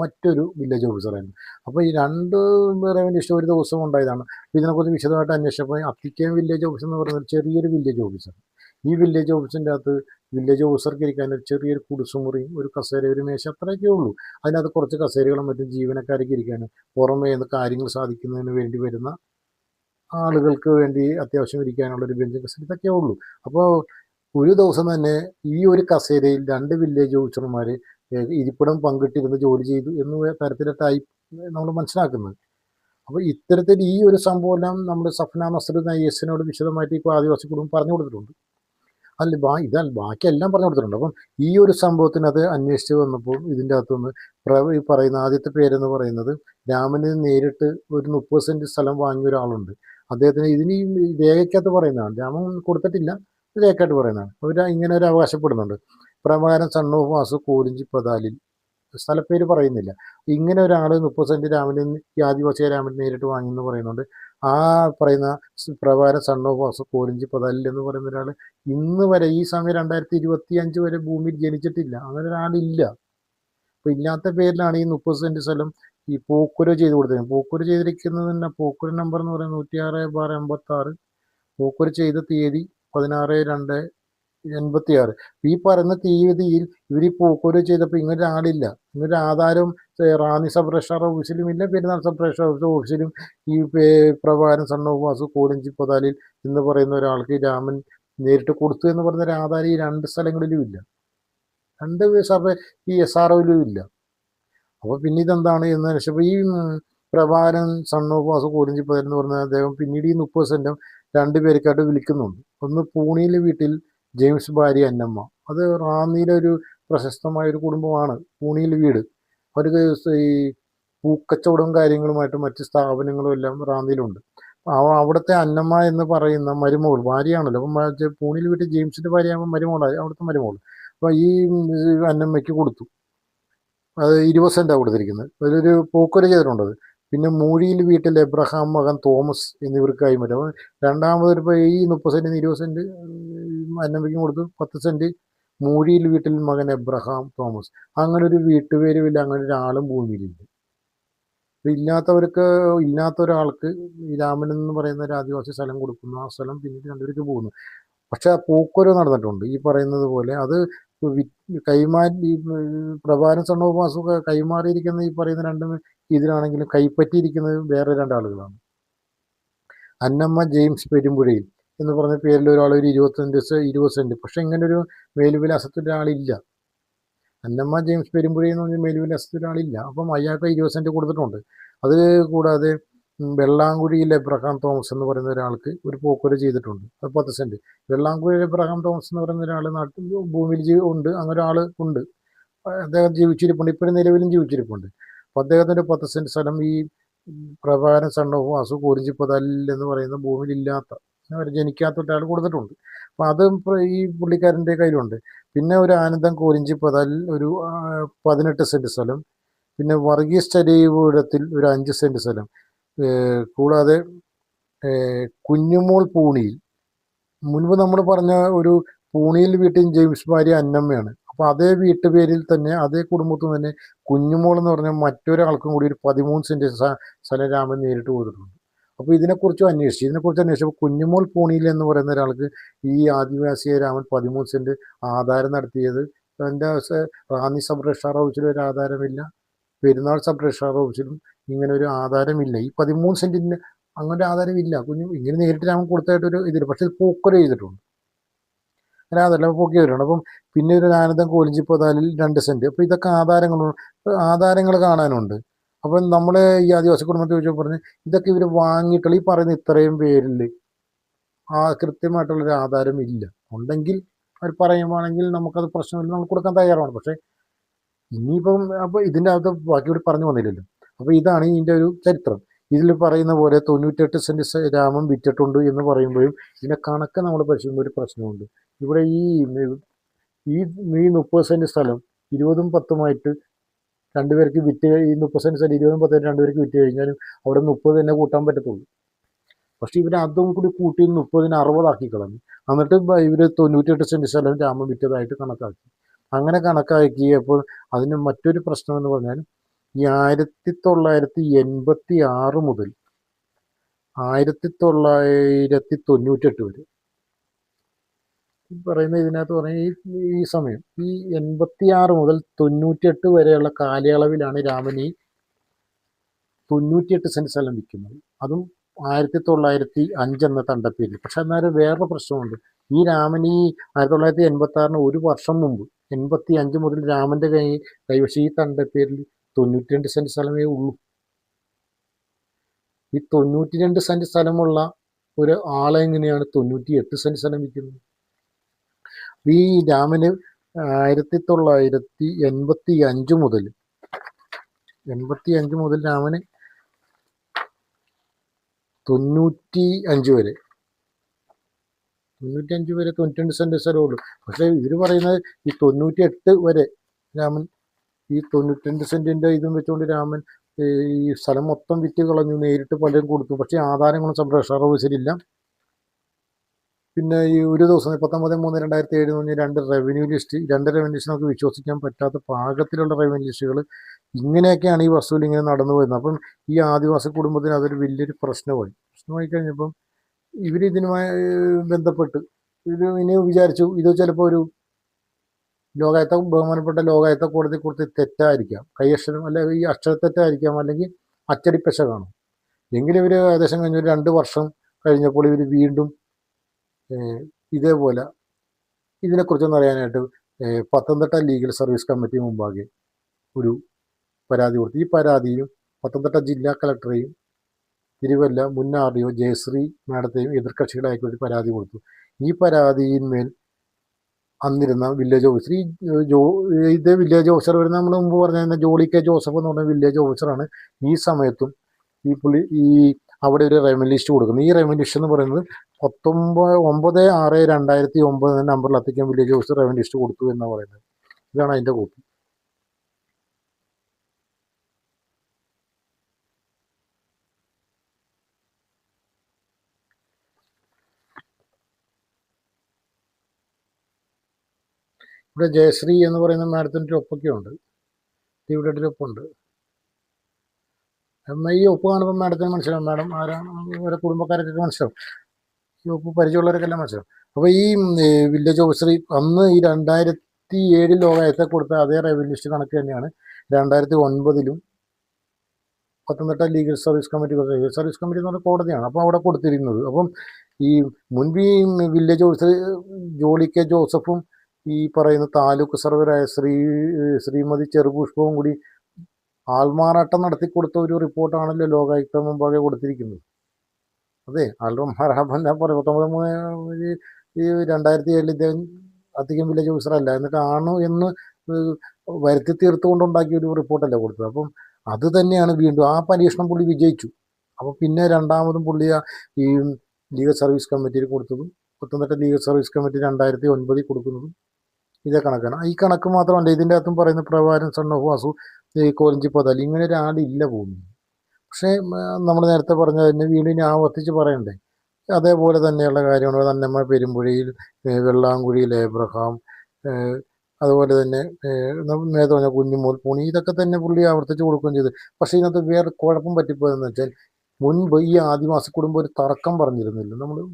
മറ്റൊരു വില്ലേജ് ഓഫീസറായിരുന്നു. അപ്പോൾ ഈ 2 റവന്യൂ ലിസ്റ്റ് ഒരു ദിവസം ഉണ്ടായതാണ്. ഇതിനെക്കുറിച്ച് വിശദമായിട്ട് അന്വേഷിച്ചപ്പോൾ അത്തിക്കയം വില്ലേജ് ഓഫീസർ എന്ന് പറയുന്നത് ചെറിയൊരു വില്ലേജ് ഓഫീസർ. ഈ വില്ലേജ് ഓഫീസിൻ്റെ അകത്ത് വില്ലേജ് ഓഫീസർക്ക് ഇരിക്കാൻ ഒരു ചെറിയൊരു കുടിസുമുറിയും ഒരു കസേര ഒരു മേശ അത്രയൊക്കെ ഉള്ളൂ. അതിനകത്ത് കുറച്ച് കസേരകളും മറ്റും ജീവനക്കാർക്ക് ഇരിക്കാനും പുറമേ നിന്ന് കാര്യങ്ങൾ സാധിക്കുന്നതിന് വേണ്ടി വരുന്ന ആളുകൾക്ക് വേണ്ടി അത്യാവശ്യം ഇരിക്കാനുള്ള ഒരു ബെഞ്ച് കസേര ഇതൊക്കെ ഉള്ളൂ. അപ്പോൾ ഒരു ദിവസം തന്നെ ഈ ഒരു കസേരയിൽ 2 വില്ലേജ് ഓഫീസർമാർ ഇരിപ്പിടം പങ്കിട്ടിരുന്ന് ജോലി ചെയ്തു എന്ന തരത്തിലായി നമ്മൾ മനസ്സിലാക്കുന്നത്. അപ്പോൾ ഇത്തരത്തിൽ ഈ ഒരു സംഭവമെല്ലാം നമ്മൾ സഫ്ന നസ്ർ നയ്യസിനോട് വിശദമായിട്ട് ഇപ്പോൾ ആദിവാസി കുടുംബം പറഞ്ഞു കൊടുത്തിട്ടുണ്ട്. ബാക്കി എല്ലാം പറഞ്ഞു കൊടുത്തിട്ടുണ്ട്. അപ്പം ഈ ഒരു സംഭവത്തിനത് അന്വേഷിച്ച് വന്നപ്പോൾ ഇതിൻ്റെ അകത്തുനിന്ന് ഈ പറയുന്ന ആദ്യത്തെ പേരെന്ന് പറയുന്നത് രാമന് നേരിട്ട് ഒരു 30 സെന്റ് സ്ഥലം വാങ്ങിയ ഒരാളുണ്ട്. അദ്ദേഹത്തിന് ഇതിന് രേഖയ്ക്കകത്ത് പറയുന്നതാണ്, രാമൻ കൊടുത്തിട്ടില്ല, രേഖയായിട്ട് പറയുന്നതാണ്. അവർ ഇങ്ങനെ ഒരു അവകാശപ്പെടുന്നുണ്ട്. പ്രകാരം സൺ ഓഫ് വാസു കോലിഞ്ചി പതാലിൽ സ്ഥലപ്പേര് പറയുന്നില്ല. ഇങ്ങനെ ഒരാൾ 30 സെന്റ് രാമന് ഈ ആദിവാസിയെ രാമൻ നേരിട്ട് വാങ്ങിയെന്ന് പറയുന്നുണ്ട്. ആ പറയുന്ന പ്രകാരം സൺ ഓഫ് വാസു കോലിഞ്ചി പതാലിൽ എന്ന് പറയുന്ന ഒരാൾ ഇന്ന് വരെ ഈ സമയം 2025 വരെ ഭൂമിയിൽ ജനിച്ചിട്ടില്ല. അങ്ങനെ ഒരാളില്ല. അപ്പോൾ ഇല്ലാത്ത പേരിലാണ് ഈ 30 സെന്റ് സ്ഥലം ഈ പോക്കുവരവ് ചെയ്ത് കൊടുത്തത്. പോക്കുവരവ് ചെയ്തിരിക്കുന്നത് തന്നെ പോക്കുവരവ് നമ്പർ എന്ന് പറയുന്നത് 106/86. പോക്കുവരവ് ചെയ്ത തീയതി 16/2/86. ഈ പറയുന്ന തീയതിയിൽ ഇവർ ഈ പോക്കുവരവ് ചെയ്തപ്പോൾ ഇങ്ങനൊരു ആളില്ല. ഇങ്ങനൊരു ആധാരം റാന്നി സബ് രജിസ്ട്രാർ ഓഫീസിലും ഇല്ല, പെരുന്നാൾ സബ് രജിസ്ട്രാർ ഓഫീസിലും ഈ പ്രകാരം സൺ ഓഫ് വാസു കോലിഞ്ചി പതാലിൽ എന്ന് പറയുന്ന ഒരാൾക്ക് രാമൻ നേരിട്ട് കൊടുത്തു എന്ന് പറയുന്ന ഒരു ആധാരം ഈ 2 സ്ഥലങ്ങളിലും ഇല്ല. 2 ഈ SROയിലും ഇല്ല. അപ്പോൾ പിന്നെ ഇതെന്താണ് എന്ന് വെച്ചപ്പോൾ ഈ പ്രഭാകരൻ സൺ ഓഫ് വാസു കോലിഞ്ചി പതാൽ എന്ന് പറഞ്ഞ അദ്ദേഹം പിന്നീട് ഈ 30 സെന്റും 2 പേർക്കായിട്ട് വിളിക്കുന്നുണ്ട്. ഒന്ന് പൂണിയിലെ വീട്ടിൽ ജെയിംസ് ഭാര്യ അന്നമ്മ, അത് റാന്നിയിലെ ഒരു പ്രശസ്തമായ ഒരു കുടുംബമാണ്. പൂണിയിൽ വീട്, അവർക്ക് ഈ പൂക്കച്ചവടവും കാര്യങ്ങളുമായിട്ട് മറ്റ് സ്ഥാപനങ്ങളും എല്ലാം റാന്നിയിലുണ്ട്. അവിടുത്തെ അന്നമ്മ എന്ന് പറയുന്ന മരുമോൾ, ഭാര്യയാണല്ലോ. അപ്പം പൂണിയിൽ വീട്ടിൽ ജെയിംസിൻ്റെ ഭാര്യയാകുമ്പോൾ മരുമോളായി, അവിടുത്തെ മരുമോൾ. അപ്പോൾ ഈ അന്നമ്മയ്ക്ക് കൊടുത്തു. അത് 20 സെന്റാണ് കൊടുത്തിരിക്കുന്നത്. അതിലൊരു പോക്കുവരവ് ചെയ്തിട്ടുണ്ടത്. പിന്നെ മൂഴിയിൽ വീട്ടിൽ എബ്രഹാം മകൻ തോമസ് എന്നിവർക്ക് കൈമാറ്റം. അപ്പോൾ രണ്ടാമതൊരു ഈ 30 സെൻറ്റിന് 20 സെൻറ്റ് അന്നമ്മയ്ക്കും കൊടുത്തു, 10 സെൻറ്റ് മൂഴിയിൽ വീട്ടിൽ മകൻ എബ്രഹാം തോമസ്. അങ്ങനെ ഒരു വീട്ടുപേരുമില്ല, അങ്ങനെ ഒരാളും ഭൂമിയിലില്ല. ഇല്ലാത്തവർക്ക്, ഇല്ലാത്ത ഒരാൾക്ക് ഈ രാമൻ എന്ന് പറയുന്ന ഒരു ആദിവാസി സ്ഥലം കൊടുക്കുന്നു. ആ സ്ഥലം പിന്നീട് രണ്ടുപേർക്ക് പോകുന്നു. പക്ഷെ ആ പോക്കൊരു നടന്നിട്ടുണ്ട് ഈ പറയുന്നത് പോലെ. അത് കൈമാറി പ്രഭാരം സണ്ണവും വാസുക കൈമാറിയിരിക്കുന്ന ഈ പറയുന്ന രണ്ടും ഇതിലാണെങ്കിലും കൈപ്പറ്റിയിരിക്കുന്നത് വേറെ രണ്ടാളുകളാണ്. അന്നമ്മ ജെയിംസ് പെരുമ്പുഴയിൽ എന്ന് പറഞ്ഞ പേരിൽ ഒരാൾ ഒരു 20 സെൻറ്റ്. പക്ഷെ ഇങ്ങനെ ഒരു മേലുവിലാസത്തിൻ്റെ ആളില്ല. അന്നമ്മ ജെയിംസ് പെരുമ്പുഴ എന്ന് പറഞ്ഞ മേലുവിലാസത്തിൻ്റെ ആളില്ല. അപ്പം അയാൾക്ക് 20 സെൻറ്റ് കൊടുത്തിട്ടുണ്ട്. അത് കൂടാതെ വെള്ളാങ്കുഴിയിൽ എബ്രഹാം തോമസ് എന്ന് പറയുന്ന ഒരാൾക്ക് ഒരു പോക്കൊരു ചെയ്തിട്ടുണ്ട്, അത് 10 സെൻറ്റ്. വെള്ളാങ്കുഴിയിൽ എബ്രഹാം തോമസ് എന്ന് പറയുന്ന ഒരാൾ നാട്ടിൽ ഭൂമിയിൽ ഉണ്ട്, അങ്ങനെ ഒരാൾ ഉണ്ട്. അദ്ദേഹം ജീവിച്ചിരിപ്പുണ്ട്, ഇപ്പോഴും നിലവിലും ജീവിച്ചിരിപ്പുണ്ട്. അപ്പോൾ അദ്ദേഹത്തിൻ്റെ 10 സെൻറ്റ് സ്ഥലം ഈ പ്രഭാകരൻ സൺ ഓഫ് വാസു കോരിഞ്ചിപ്പതൽ എന്ന് പറയുന്ന ഭൂമിയിലില്ലാത്ത, അവർ ജനിക്കാത്ത ഒരാൾ കൊടുത്തിട്ടുണ്ട്. അപ്പോൾ അതും ഈ പുള്ളിക്കാരൻ്റെ കയ്യിലുണ്ട്. പിന്നെ ഒരു ആനന്ദം കോരിഞ്ചിപ്പതൽ ഒരു 18 സെൻറ്റ് സ്ഥലം. പിന്നെ വർഗീസ് ചരീവൂരത്തിൽ ഒരു 5 സെൻറ്റ് സ്ഥലം. കൂടാതെ കുഞ്ഞുമോൾ പൂണിയിൽ, മുൻപ് നമ്മൾ പറഞ്ഞ ഒരു പൂണിയിൽ വീട്ടിൽ ജെയിംസ് ഭാര്യ അന്നമ്മയാണ്. അപ്പോൾ അതേ വീട്ടുപേരിൽ തന്നെ, അതേ കുടുംബത്തിൽ തന്നെ കുഞ്ഞുമോൾ എന്ന് പറഞ്ഞാൽ മറ്റൊരാൾക്കും കൂടി ഒരു 13 സെൻറ്റ് സ്ഥലം രാമൻ നേരിട്ട് കൊടുത്തിട്ടുണ്ട്. അപ്പോൾ ഇതിനെക്കുറിച്ച് അന്വേഷിച്ചപ്പോൾ കുഞ്ഞുമോൾ പൂണിയിൽ എന്ന് പറയുന്ന ഒരാൾക്ക് ഈ ആദിവാസിയെ രാമൻ 13 സെൻറ്റ് ആധാരം നടത്തിയത്, എൻ്റെ റാന്നി സബ് രജിസ്ട്രാർ ഓഫീസിലും ഒരു ആധാരമില്ല, പെരുന്നാൾ സബ് രജിസ്ട്രാർ ഓഫീസിലും ഇങ്ങനെ ഒരു ആധാരമില്ല. ഈ 13 സെൻറ്റിന് അങ്ങനെ ഒരു ആധാരമില്ല. ഇങ്ങനെ നേരിട്ട് രാമൻ കൊടുത്തായിട്ടൊരു ഇതില്ല. പക്ഷെ ഇത് പോക്കൊരു ചെയ്തിട്ടുണ്ട്, അതല്ല പൊക്കി വരുന്നുണ്ട്. അപ്പം പിന്നെ ഒരു ആനന്ദം കോലിഞ്ചിപ്പതാലിൽ 2 സെൻറ്റ്. അപ്പോൾ ഇതൊക്കെ ആധാരങ്ങൾ കാണാനുണ്ട്. അപ്പം നമ്മൾ ഈ ആദിവാസി കുടുംബത്തെ ചോദിച്ചപ്പോൾ പറഞ്ഞ് ഇതൊക്കെ ഇവർ വാങ്ങിയിട്ടുള്ള ഈ പറയുന്ന ഇത്രയും പേരിൽ കൃത്യമായിട്ടുള്ളൊരു ആധാരം ഇല്ല. ഉണ്ടെങ്കിൽ അവർ പറയുവാണെങ്കിൽ നമുക്കത് പ്രശ്നമില്ല, നമുക്ക് കൊടുക്കാൻ തയ്യാറാണ്. പക്ഷേ ഇനിയിപ്പം അപ്പോൾ ഇതിൻ്റെ അകത്ത് ബാക്കി ഇവിടെ പറഞ്ഞു വന്നില്ലല്ലോ. അപ്പോൾ ഇതാണ് ഇതിൻ്റെ ഒരു ചരിത്രം. ഇതിൽ പറയുന്ന പോലെ 98 സെൻറ്റ് രാമൻ വിറ്റിട്ടുണ്ട് എന്ന് പറയുമ്പോഴും ഇതിൻ്റെ കണക്ക് നമ്മൾ പരിശോധിക്കുമ്പോൾ ഒരു പ്രശ്നമുണ്ട്. ഇവിടെ ഈ 30 സെൻറ്റ് സ്ഥലം 20ഉം 10ഉമായിട്ട് രണ്ടുപേർക്ക് വിറ്റ്, ഈ 30 സെൻറ്റ് സ്ഥലം 20ഉം 10ഉം രണ്ടുപേർക്ക് വിറ്റ് കഴിഞ്ഞാലും അവിടെ 30 തന്നെ കൂട്ടാൻ പറ്റത്തുള്ളൂ. പക്ഷേ ഇവർ അതും കൂടി കൂട്ടി 30ന് 60 ആക്കി കളഞ്ഞു. എന്നിട്ട് ഇവർ 98 സെൻറ്റ് സ്ഥലം രാമൻ വിറ്റതായിട്ട് കണക്കാക്കി. അങ്ങനെ കണക്കാക്കിയപ്പോൾ അതിന് മറ്റൊരു പ്രശ്നം എന്ന് പറഞ്ഞാൽ ഈ 1986 മുതൽ 1998 വരെ പറയുന്ന ഇതിനകത്ത് പറഞ്ഞ ഈ സമയം, ഈ 86 മുതൽ 98 വരെയുള്ള കാലയളവിലാണ് രാമൻ ഈ 98 സെൻറ്റ് സ്ഥലം വിൽക്കുന്നത്. അതും 1905 എന്ന തണ്ടപ്പേരിൽ. പക്ഷെ എന്നാലും വേറൊരു പ്രശ്നമുണ്ട്. ഈ രാമൻ ഈ 1986 ഒരു വർഷം മുമ്പ് 85 മുതൽ രാമൻ്റെ കൈവശം ഈ തണ്ടപ്പേരിൽ 92 സെൻറ്റ് സ്ഥലമേ ഉള്ളൂ. ഈ 92 സെൻറ്റ് സ്ഥലമുള്ള ഒരു ആളെങ്ങനെയാണ് 98 സെൻറ്റ് സ്ഥലം വിൽക്കുന്നത്? ഈ രാമന് 1985 മുതൽ രാമന് 95 വരെ 92 സെൻറ്റ് സ്ഥലമുള്ളൂ. പക്ഷേ ഇവർ പറയുന്നത് ഈ 98 വരെ രാമൻ ഈ 92 സെൻറ്റിൻ്റെ ഇതും വെച്ചുകൊണ്ട് രാമൻ ഈ സ്ഥലം മൊത്തം വിറ്റ് കളഞ്ഞു, നേരിട്ട് പലരും കൊടുത്തു. പക്ഷേ ആധാരങ്ങളും സബ് രജിസ്ട്രാർ ഓഫീസിലില്ല. പിന്നെ ഈ ഒരു ദിവസം 19/3/2007 എന്ന് പറഞ്ഞാൽ രണ്ട് റവന്യൂ ലിസ്റ്റ് നമുക്ക് വിശ്വസിക്കാൻ പറ്റാത്ത പാകത്തിലുള്ള റവന്യൂ ലിസ്റ്റുകൾ. ഇങ്ങനെയൊക്കെയാണ് ഈ വസ്തുവിൽ ഇങ്ങനെ നടന്നു വരുന്നത്. അപ്പം ഈ ആദിവാസി കുടുംബത്തിന് അതൊരു വലിയൊരു പ്രശ്നമായി കഴിഞ്ഞപ്പം ഇവരിതിനുമായി ബന്ധപ്പെട്ട് ഇനി വിചാരിച്ചു ഇത് ചിലപ്പോൾ ഒരു ബഹുമാനപ്പെട്ട ലോകായുക്ത കോടതി കൊടുത്ത് തെറ്റായിരിക്കാം, കൈയക്ഷരം അല്ലെങ്കിൽ ഈ അക്ഷരത്തെറ്റായിരിക്കാം, അല്ലെങ്കിൽ അച്ചടിപ്പശ കാണും. എങ്കിലും ഇവർ ഏകദേശം കഴിഞ്ഞ ഒരു 2 വർഷം കഴിഞ്ഞപ്പോൾ ഇവർ വീണ്ടും ഇതേപോലെ ഇതിനെക്കുറിച്ചൊന്നും അറിയാനായിട്ട് പത്തനംതിട്ട ലീഗൽ സർവീസ് കമ്മിറ്റി മുമ്പാകെ ഒരു പരാതി കൊടുത്തു. ഈ പരാതിയും പത്തനംതിട്ട ജില്ലാ കളക്ടറെയും തിരുവല്ല മുൻ RDO ജയശ്രീ മാഡത്തെയും എതിർകക്ഷികളാക്കി ഒരു പരാതി കൊടുത്തു. ഈ പരാതിയിന്മേൽ അന്നിരുന്ന വില്ലേജ് ഓഫീസർ, ഇതേ വില്ലേജ് ഓഫീസർ വരുന്ന നമ്മൾ മുമ്പ് പറഞ്ഞ ജോളി കെ ജോസഫ് എന്ന് പറഞ്ഞ വില്ലേജ് ഓഫീസറാണ് ഈ സമയത്തും ഈ അവിടെ ഒരു റെവന്യൂ ലിസ്റ്റ് കൊടുക്കുന്നത്. ഈ റെവന്യൂ ലിസ്റ്റ് എന്ന് പറയുന്നത് 9/6/2009 നമ്പറിൽ അത്തിക്കാൻ വില്ലേജ് ഓഫീസർ റെവന്യൂ ലിസ്റ്റ് കൊടുത്തു എന്ന് പറയുന്നത്. ഇതാണ് അതിൻ്റെ കോപ്പി. ഇവിടെ ജയശ്രീ എന്ന് പറയുന്ന മാഡത്തിൻ്റെ ഒപ്പൊക്കെ ഉണ്ട്, ഇവിടെ ഒപ്പുണ്ട്. ഈ ഒപ്പ് കാണുമ്പോൾ മാഡത്തിന് മനസ്സിലാവും മാഡം ആരാണ്, ഓരോ കുടുംബക്കാരൊക്കെ മനസ്സിലാവും, ഈ ഒപ്പ് പരിചയമുള്ളവരൊക്കെല്ലാം മനസ്സിലാവും. അപ്പോൾ ഈ വില്ലേജ് ഓഫീസർ അന്ന് ഈ 2007 ലോകായത്തെ കൊടുത്ത അതേ റവന്യൂ ലിസ്റ്റ് കണക്ക് തന്നെയാണ് 2009 Pathanamthitta legal service committee, legal service committee എന്ന് പറഞ്ഞാൽ കോടതിയാണ്, അപ്പോൾ അവിടെ കൊടുത്തിരിക്കുന്നത്. അപ്പം ഈ മുൻപ് ഈ വില്ലേജ് ഓഫീസർ ജോളി കെ ജോസഫും ഈ പറയുന്ന താലൂക്ക് സർവേറായ ശ്രീമതി ചെറുപുഷ്പവും കൂടി ആൾമാറാട്ടം നടത്തി കൊടുത്ത ഒരു റിപ്പോർട്ടാണല്ലോ ലോകായുക്ത മുമ്പാകെ കൊടുത്തിരിക്കുന്നത്. അതെ, ആൾമാറാട്ടം ഞാൻ പറയും 19 ഈ 2007 ഇദ്ദേഹം അധികം വില്ലേജ് ഓഫീസറല്ല, എന്നിട്ട് ആണ് എന്ന് വരുത്തി തീർത്തുകൊണ്ടുണ്ടാക്കിയ ഒരു റിപ്പോർട്ടല്ല കൊടുത്തത്. അപ്പം അത് തന്നെയാണ് വീണ്ടും ആ പരീക്ഷണം പുള്ളി വിജയിച്ചു. അപ്പോൾ പിന്നെ രണ്ടാമതും പുള്ളി ഈ ലീഗൽ സർവീസ് കമ്മിറ്റിയിൽ കൊടുത്തതും പത്തനംതിട്ട ലീഗൽ സർവീസ് കമ്മിറ്റി 2009 കൊടുക്കുന്നതും ഇതേ കണക്കാണ്. ഈ കണക്ക് മാത്രമല്ല, ഇതിൻ്റെ അകത്തും പറയുന്ന പ്രകാരം സൺ ഓഫ് വാസു കോലഞ്ചി പതാലി ഇങ്ങനെ ഒരാളില്ല ഭൂമി. പക്ഷേ നമ്മൾ നേരത്തെ പറഞ്ഞതിന് വീണ്ടും ഇനി ആവർത്തിച്ച് പറയണ്ടേ, അതേപോലെ തന്നെയുള്ള കാര്യമാണ് തന്നമ്മ പെരുമ്പുഴയിൽ, വെള്ളാങ്കുഴിയിൽ ഏബ്രഹാം, അതുപോലെ തന്നെ നേരത്തെ പറഞ്ഞ കുഞ്ഞുമോൽ പൂണി, ഇതൊക്കെ തന്നെ പുള്ളി ആവർത്തിച്ച് കൊടുക്കുകയും ചെയ്തു. പക്ഷേ ഇതിനകത്ത് വേറെ കുഴപ്പം പറ്റിപ്പോയെന്ന് വെച്ചാൽ, മുൻപ് ഈ ആദിവാസി കുടുംബം ഒരു തർക്കം നമ്മൾ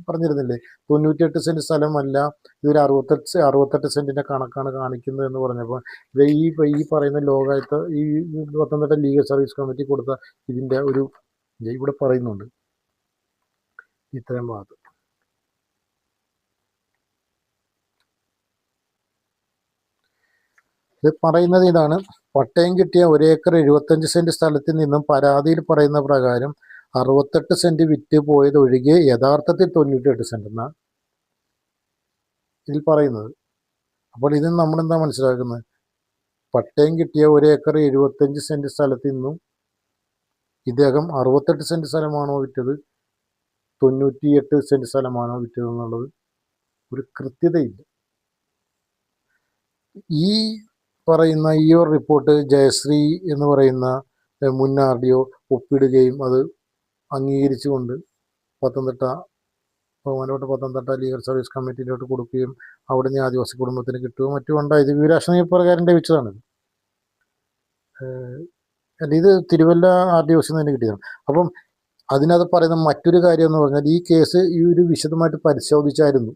പറഞ്ഞിരുന്നില്ലേ, 98 സെൻറ്റ് സ്ഥലമല്ല ഇതൊരു 68 സെൻറ്റിൻ്റെ കണക്കാണ് കാണിക്കുന്നത് എന്ന് പറഞ്ഞപ്പോൾ ഈ പറയുന്ന ലോകായത്ത് ഈ പത്തനംതിട്ട ലീഗൽ സർവീസ് കമ്മിറ്റി കൊടുത്ത ഇതിൻ്റെ ഒരു ഇവിടെ പറയുന്നുണ്ട് ഇത്രയും ഭാഗത്ത്. ഇത് പറയുന്നത് ഇതാണ്: പട്ടയം കിട്ടിയ 1 ഏക്കർ 75 സെൻറ്റ് സ്ഥലത്തിൽ നിന്നും പരാതിയിൽ പറയുന്ന പ്രകാരം 68 സെൻറ്റ് വിറ്റ് പോയത് ഒഴികെ യഥാർത്ഥത്തിൽ 98 സെൻറ്റ് എന്നാണ് ഇതിൽ പറയുന്നത്. അപ്പോൾ ഇതിന് നമ്മളെന്താ മനസ്സിലാക്കുന്നത്? പട്ടയം കിട്ടിയ 1 ഏക്കർ 75 സെൻറ്റ് സ്ഥലത്തിൽ നിന്നും ഇദ്ദേഹം 68 സെൻറ്റ് സ്ഥലമാണോ വിറ്റത്, 98 സെൻറ്റ് സ്ഥലമാണോ വിറ്റത് എന്നുള്ളത് ഒരു കൃത്യതയില്ല. ഈ പറയുന്ന ഈ ഒരു റിപ്പോർട്ട് ജയശ്രീ എന്ന് പറയുന്ന മുൻ RDO ഒപ്പിടുകയും അത് അംഗീകരിച്ചുകൊണ്ട് ബഹുമാനപ്പെട്ട പത്തനംതിട്ട ലീഗൽ സർവീസ് കമ്മിറ്റിയിലോട്ട് കൊടുക്കുകയും അവിടെ നിന്ന് ആദിവാസി കുടുംബത്തിന് കിട്ടുകയും മറ്റും ഉണ്ടായത് വിവരാശ നിയമപ്രകാരം ലഭിച്ചതാണ്. ഇത് തിരുവല്ല RDOസിൽ നിന്ന് തന്നെ കിട്ടിയതാണ്. അപ്പം അതിനകത്ത് പറയുന്ന മറ്റൊരു കാര്യം എന്ന് പറഞ്ഞാൽ, ഈ കേസ് ഈ ഒരു വിശദമായിട്ട് പരിശോധിച്ചായിരുന്നു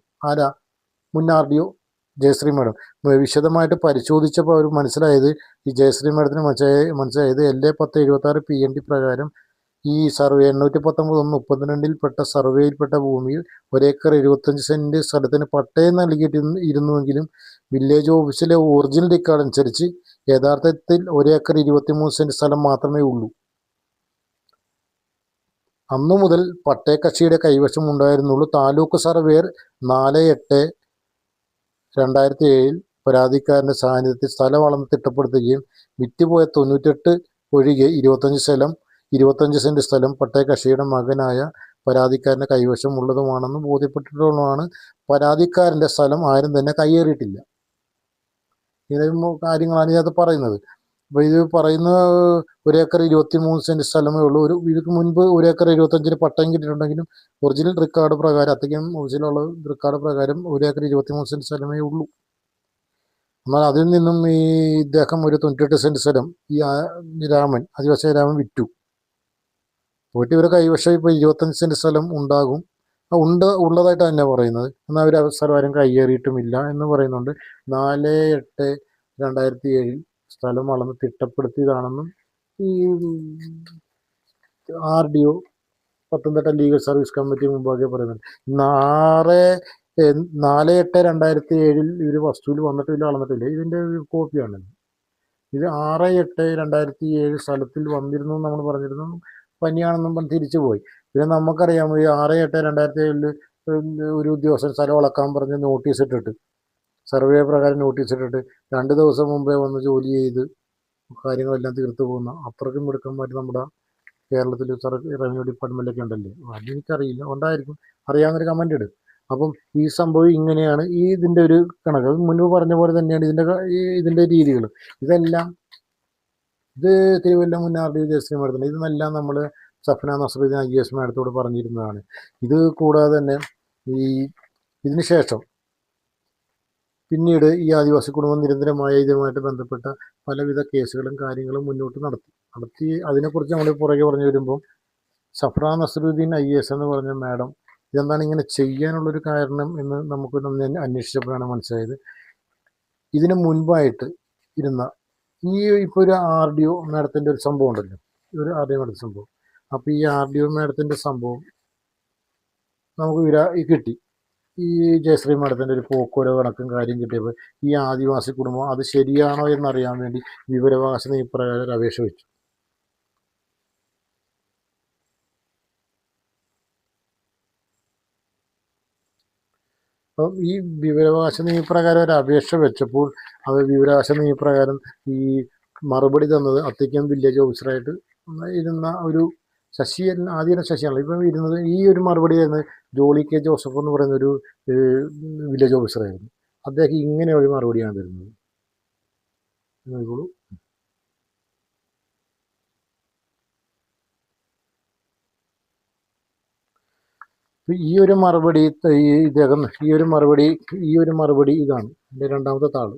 മുൻ RDO ജയശ്രീ മാഡം. വിശദമായിട്ട് പരിശോധിച്ചപ്പോൾ അവർ മനസ്സിലായത്, ഈ ജയശ്രീ മാഡത്തിന് മനസ്സിലായത് LA 1076 PND പ്രകാരം ഈ സർവേ 819/32 പെട്ട സർവേയിൽപ്പെട്ട ഭൂമിയിൽ 1 ഏക്കർ 75 സെൻറ്റ് സ്ഥലത്തിന് പട്ടയം നൽകിയിരുന്നുവെങ്കിലും വില്ലേജ് ഓഫീസിലെ ഒറിജിനൽ റെക്കോർഡ് അനുസരിച്ച് യഥാർത്ഥത്തിൽ 1 ഏക്കർ 23 സെൻറ്റ് സ്ഥലം മാത്രമേ ഉള്ളൂ. അന്നു മുതൽ പട്ടയക്കക്ഷിയുടെ കൈവശം ഉണ്ടായിരുന്നുള്ളൂ. താലൂക്ക് സർവേയർ 4/8/2007 പരാതിക്കാരൻ്റെ സാന്നിധ്യത്തിൽ സ്ഥലം അളന്ന് തിട്ടപ്പെടുത്തുകയും വിറ്റുപോയ 98 ഒഴികെ 25 സെൻറ്റ് സ്ഥലം പട്ടയകക്ഷിയുടെ മകനായ പരാതിക്കാരൻ്റെ കൈവശം ഉള്ളതുമാണെന്ന് ബോധ്യപ്പെട്ടിട്ടുള്ളതാണ്. പരാതിക്കാരൻ്റെ സ്ഥലം ആരും തന്നെ കയ്യേറിയിട്ടില്ല. ഇങ്ങനെയും കാര്യങ്ങളാണ് ഇതിനകത്ത് പറയുന്നത്. അപ്പോൾ ഇത് പറയുന്ന 1 ഏക്കർ 23 സെൻറ്റ് സ്ഥലമേ ഉള്ളൂ. ഇതിക്ക് മുൻപ് 1 ഏക്കർ 75 പട്ടയം കിട്ടിയിട്ടുണ്ടെങ്കിലും ഒറിജിനൽ റെക്കോർഡ് പ്രകാരം, അത്തരം ഒറിജിനുള്ള റെക്കോർഡ് പ്രകാരം 1 ഏക്കർ 23 സെൻറ്റ് സ്ഥലമേ ഉള്ളൂ. എന്നാൽ അതിൽ നിന്നും ഈ ഇദ്ദേഹം ഒരു 98 സെൻറ്റ് സ്ഥലം ഈ ആദിവാസി രാമൻ വിറ്റു. പോയിട്ട് ഇവരെ കൈവശം ഇപ്പോൾ 25 സെൻറ്റ് സ്ഥലം ഉള്ളതായിട്ട് തന്നെ പറയുന്നത്. എന്നാൽ അവർ സ്ഥലം ആരും കയ്യേറിയിട്ടുമില്ല എന്ന് പറയുന്നുണ്ട്. 4/8/2007 സ്ഥലം അളന്ന് തിട്ടപ്പെടുത്തിയതാണെന്നും ഈ RDO Pathanamthitta legal service committee മുമ്പാകെ പറയുന്നുണ്ട്. 4/8/2007 ഇവർ വസ്തുവിൽ വന്നിട്ടില്ല, അളന്നിട്ടില്ല. ഇതിൻ്റെ കോപ്പിയാണ് ഇത്. 6/8/2007 സ്ഥലത്തിൽ വന്നിരുന്നു നമ്മൾ പറഞ്ഞിരുന്നു, പനിയാണെന്നും പറഞ്ഞ് തിരിച്ചു പോയി. പിന്നെ നമുക്കറിയാം ഈ 6/8/2007 ഒരു ഉദ്യോഗസ്ഥൻ സ്ഥലം അളക്കാൻ പറഞ്ഞ് നോട്ടീസ് ഇട്ടിട്ട്, സർവേ പ്രകാരം നോട്ടീസ് ഇട്ടിട്ട് 2 ദിവസം മുമ്പേ വന്ന് ജോലി ചെയ്ത് കാര്യങ്ങളെല്ലാം തീർത്തു പോകുന്ന അത്രയ്ക്കും മിടുക്കന്മാർ നമ്മുടെ കേരളത്തിൽ റവന്യൂ ഡിപ്പാർട്ട്മെൻറ്റിലൊക്കെ ഉണ്ടല്ലേ. അതെനിക്കറിയില്ല, ഉണ്ടായിരിക്കും, അറിയാവുന്നൊരു കമൻ്റ് ഇടും. അപ്പം ഈ സംഭവം ഇങ്ങനെയാണ് ഇതിൻ്റെ ഒരു കണക്ക്. മുൻപ് പറഞ്ഞ പോലെ തന്നെയാണ് ഇതിൻ്റെ രീതികൾ. ഇത് തിരുവല്ല മുൻ RDO ജയശ്രീ മാഡത്തിന്. ഇതെല്ലാം നമ്മൾ സഫ്ന നസ്രുദ്ദീൻ IAS മാഡത്തോട് പറഞ്ഞിരുന്നതാണ്. ഇത് കൂടാതെ തന്നെ ഇതിന് ശേഷം പിന്നീട് ഈ ആദിവാസി കുടുംബം നിരന്തരമായ ഇതുമായിട്ട് ബന്ധപ്പെട്ട പലവിധ കേസുകളും കാര്യങ്ങളും മുന്നോട്ട് നടത്തി അതിനെക്കുറിച്ച് നമ്മൾ പുറകെ പറഞ്ഞു വരുമ്പോൾ സഫ്ര നസറുദ്ദീൻ IAS എന്ന് പറഞ്ഞ മാഡം ഇതെന്താണ് ഇങ്ങനെ ചെയ്യാനുള്ളൊരു കാരണം എന്ന് നമുക്ക് അന്വേഷിച്ചപ്പോഴാണ് മനസ്സിലായത്. ഇതിന് മുൻപായിട്ട് ഇരുന്ന ഇപ്പോൾ ഒരു RDO മാഡത്തിൻ്റെ ഒരു സംഭവം ഉണ്ടല്ലോ, ഒരു RDO മാഡത്തിൻ്റെ സംഭവം. അപ്പോൾ ഈ RDO മാഡത്തിൻ്റെ സംഭവം നമുക്ക് കിട്ടി. ഈ ജയശ്രീ മാഡത്തിൻ്റെ ഒരു പോക്കോരോ കണക്കും കാര്യം കിട്ടിയപ്പോൾ ഈ ആദിവാസി കുടുംബം അത് ശരിയാണോ എന്നറിയാൻ വേണ്ടി വിവരാവകാശ നിയമപ്രകാരം ഒരു അപേക്ഷ വെച്ചു. അപ്പം ഈ വിവരാവകാശ നിയമപ്രകാരം ഒരു അപേക്ഷ വെച്ചപ്പോൾ അത് വിവരാവകാശ നിയമപ്രകാരം ഈ മറുപടി തന്നത് അത്തിക്കം വില്ലേജ് ഓഫീസറായിട്ട് ഇരുന്ന ഒരു ആദ്യം ശശിയാണല്ലോ, ഇപ്പം ഇരുന്നത് ഈ ഒരു മറുപടി തരുന്നത് ജോളി K. ജോസഫ് എന്ന് പറയുന്ന ഒരു വില്ലേജ് ഓഫീസറായിരുന്നു. അദ്ദേഹം ഇങ്ങനെ ഒരു മറുപടിയാണ് തരുന്നത്. നോക്കിക്കോളൂ. ഈ ഒരു മറുപടി ഇദ്ദേഹം ഈ ഒരു മറുപടി ഇതാണ് എൻ്റെ രണ്ടാമത്തെ താള്.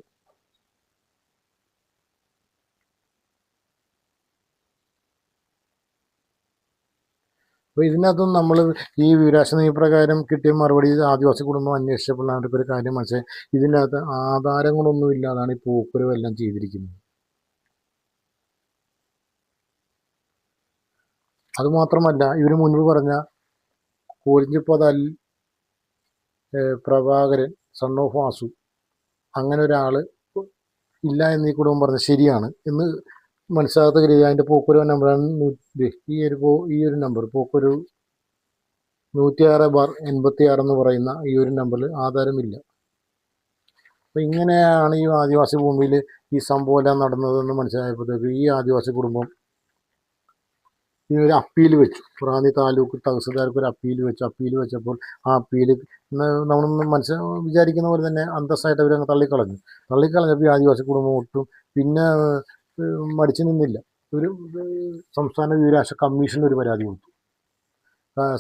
അപ്പോൾ ഇതിനകത്തും നമ്മൾ ഈ വിവരാവകാശ നിയമപ്രകാരം കിട്ടിയ മറുപടി ആദിവാസി കുടുംബം അന്വേഷിച്ചപ്പോൾ അവർക്കൊരു കാര്യം മനസ്സിലായി, ഇതിനകത്ത് ആധാരങ്ങളൊന്നും ഇല്ലാതാണ് ഈ പോക്കുരവ് എല്ലാം ചെയ്തിരിക്കുന്നത്. അതുമാത്രമല്ല, ഇവർ മുൻപ് പറഞ്ഞ കോരിഞ്ചിപ്പതൽ പ്രഭാകരൻ സൺ ഓഫ് വാസു അങ്ങനെ ഒരാൾ ഇല്ല എന്ന് ഈ കുടുംബം പറഞ്ഞത് ശരിയാണ് എന്ന് മനസ്സിലാകാത്ത രീതി അതിൻ്റെ പോക്കുരു നമ്പറാണ് ഈ ഒരു നമ്പർ പോക്കുരു 106/86 എന്ന് പറയുന്ന ഈ ഒരു നമ്പറിൽ ആധാരമില്ല. അപ്പം ഇങ്ങനെയാണ് ഈ ആദിവാസി ഭൂമിയിൽ ഈ സംഭവം എല്ലാം നടന്നതെന്ന് മനസ്സിലായപ്പോഴത്തേക്ക് ഈ ആദിവാസി കുടുംബം ഇതിനൊരു അപ്പീൽ വെച്ചു. റാന്നി താലൂക്ക് തഹസിൽദാർക്ക് ഒരു അപ്പീൽ വെച്ചപ്പോൾ ആ അപ്പീൽ നമ്മളൊന്ന് വിചാരിക്കുന്ന പോലെ തന്നെ അന്തസ്സായിട്ട് അവരങ്ങ് തള്ളിക്കളഞ്ഞപ്പോൾ ഈ ആദിവാസി കുടുംബം ഒട്ടും പിന്നെ മടിച്ചു നിന്നില്ല. ഒരു സംസ്ഥാന വിവരാവകാശ കമ്മീഷന് ഒരു പരാതി കൊടുത്തു.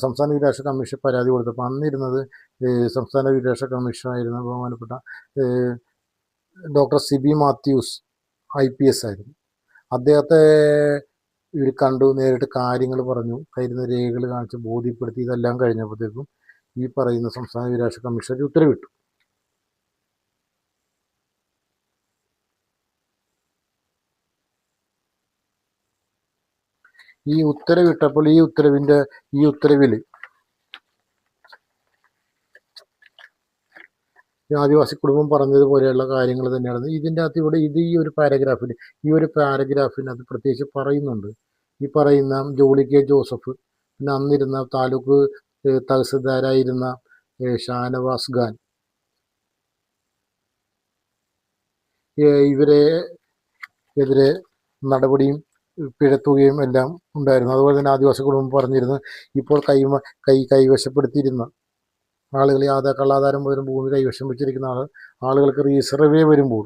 സംസ്ഥാന വിവരാവകാശ കമ്മീഷൻ പരാതി കൊടുത്തപ്പോൾ അന്നിരുന്നത് സംസ്ഥാന വിവരാവകാശ കമ്മീഷനായിരുന്ന ബഹുമാനപ്പെട്ട ഡോക്ടർ സിബി മാത്യൂസ് IPS ആയിരുന്നു. അദ്ദേഹത്തെ ഇവർ കണ്ടു, നേരിട്ട് കാര്യങ്ങൾ പറഞ്ഞു, കയ്യിരുന്ന രേഖകൾ കാണിച്ച് ബോധ്യപ്പെടുത്തി. ഇതെല്ലാം കഴിഞ്ഞപ്പോഴത്തേക്കും ഈ പറയുന്ന സംസ്ഥാന വിവരാവകാശ കമ്മീഷൻ ഉത്തരവിട്ടു. ഈ ഉത്തരവിട്ടപ്പോൾ ഈ ഉത്തരവിൽ ആദിവാസി കുടുംബം പറഞ്ഞതുപോലെയുള്ള കാര്യങ്ങൾ തന്നെയാണ് ഇതിൻ്റെ അകത്ത്. ഇവിടെ ഈ ഒരു പാരഗ്രാഫിനകത്ത് പ്രത്യേകിച്ച് പറയുന്നുണ്ട്. ഈ പറയുന്ന ജോളി K. ജോസഫ്, പിന്നെ അന്നിരുന്ന താലൂക്ക് തഹസിൽദാരായിരുന്ന ഷാനവാസ് ഖാൻ, ഇവരെ എതിരെ നടപടിയും പിഴത്തുകയും എല്ലാം ഉണ്ടായിരുന്നു. അതുപോലെ തന്നെ ആദിവാസി കുടുംബം പറഞ്ഞിരുന്നു, ഇപ്പോൾ കൈവശപ്പെടുത്തിയിരുന്ന ആളുകൾ കള്ളാധാരം മുതലും ഭൂമി കൈവശം വെച്ചിരിക്കുന്ന ആളുകൾക്ക് റീസർവേ വരുമ്പോൾ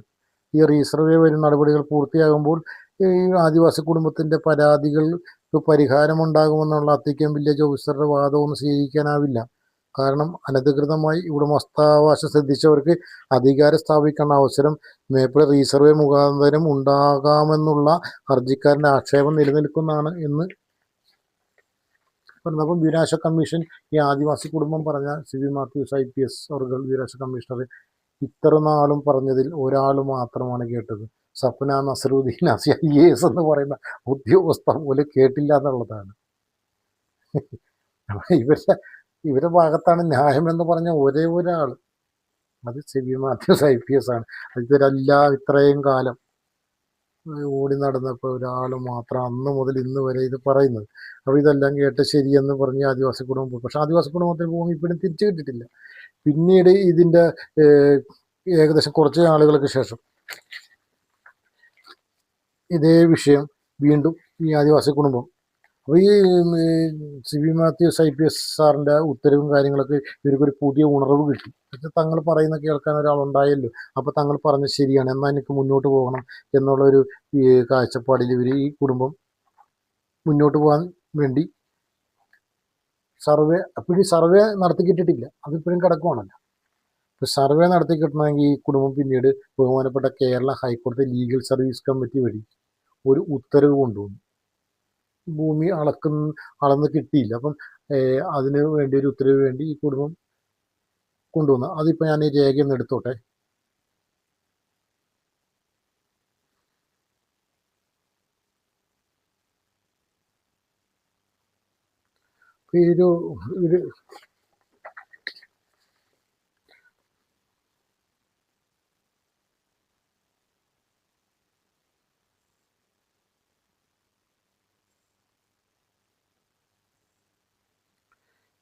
ഈ റീസർവേ വരുന്ന നടപടികൾ പൂർത്തിയാകുമ്പോൾ ഈ ആദിവാസി കുടുംബത്തിൻ്റെ പരാതികൾക്ക് പരിഹാരമുണ്ടാകുമെന്നുള്ള അത്തിക്കം വില്ലേജ് ഓഫീസറുടെ വാദമൊന്നും സ്വീകരിക്കാനാവില്ല. കാരണം അനധികൃതമായി ഉടമസ്ഥാവകാശം ശ്രദ്ധിച്ചവർക്ക് അധികാരം സ്ഥാപിക്കേണ്ട അവസരം മേപ്പിള റീസർവേ മുഖാന്തരം ഉണ്ടാകാമെന്നുള്ള ഹർജിക്കാരൻ്റെ ആക്ഷേപം നിലനിൽക്കുന്നതാണ് എന്ന് പറഞ്ഞപ്പം വിവരാവകാശ കമ്മീഷൻ ഈ ആദിവാസി കുടുംബം പറഞ്ഞ സിബി മാത്യൂസ് IPS അവർ വിവരാവകാശ കമ്മീഷണർ ഇത്ര നാളും പറഞ്ഞതിൽ ഒരാൾ മാത്രമാണ് കേട്ടത്. സഫ്ന നസറുദ്ദീൻ IAS എന്ന് പറയുന്ന ഉദ്യോഗസ്ഥ പോലും കേട്ടില്ല എന്നുള്ളതാണ്. ഇവരുടെ ഭാഗത്താണ് ന്യായമെന്ന് പറഞ്ഞ ഒരേ ഒരാൾ, അത് സിബി മാത്യൂസ് IPS ആണ്. ഇവരെല്ലാം ഇത്രയും കാലം ഓടി നടന്നപ്പോൾ ഒരാൾ മാത്രം അന്ന് മുതൽ ഇന്ന് വരെ ഇത് പറയുന്നത്. അപ്പോൾ ഇതെല്ലാം കേട്ട് ശരിയെന്ന് പറഞ്ഞ് ആദിവാസി കുടുംബം പോയി. പക്ഷെ ആദിവാസി കുടുംബത്തിന് ഭൂമി ഇപ്പോഴും തിരിച്ചു കിട്ടിയിട്ടില്ല. പിന്നീട് ഇതിൻ്റെ ഏകദേശം കുറച്ച് നാളുകൾക്ക് ശേഷം ഇതേ വിഷയം വീണ്ടും ഈ ആദിവാസി കുടുംബം, അപ്പോൾ ഈ സിബി മാത്യൂസ് IPS സാറിൻ്റെ ഉത്തരവും കാര്യങ്ങളൊക്കെ ഇവർക്കൊരു പുതിയ ഉണർവ് കിട്ടി. തങ്ങൾ പറയുന്ന കേൾക്കാൻ ഒരാളുണ്ടായല്ലോ, അപ്പോൾ തങ്ങൾ പറഞ്ഞത് ശരിയാണ്, എന്നാൽ എനിക്ക് മുന്നോട്ട് പോകണം എന്നുള്ളൊരു കാഴ്ചപ്പാടിൽ ഇവർ ഈ കുടുംബം മുന്നോട്ട് പോകാൻ വേണ്ടി അപ്പോഴും സർവേ നടത്തി കിട്ടിയിട്ടില്ല, അതിപ്പോഴും കിടക്കുവാണല്ലോ. ഇപ്പോൾ സർവേ നടത്തി കിട്ടണമെങ്കിൽ ഈ കുടുംബം പിന്നീട് ബഹുമാനപ്പെട്ട കേരള ഹൈക്കോടതി ലീഗൽ സർവീസ് കമ്മിറ്റി വഴി ഒരു ഉത്തരവ് കൊണ്ടുവന്നു. ഭൂമി അളന്ന് കിട്ടിയില്ല. അപ്പം അതിന് വേണ്ടി ഒരു ഉത്തരവ് വേണ്ടി ഈ കുടുംബം കൊണ്ടുവന്നു. അതിപ്പോൾ ഞാൻ ഈ രേഖയൊന്ന് എടുത്തോട്ടെ. ഈ ഒരു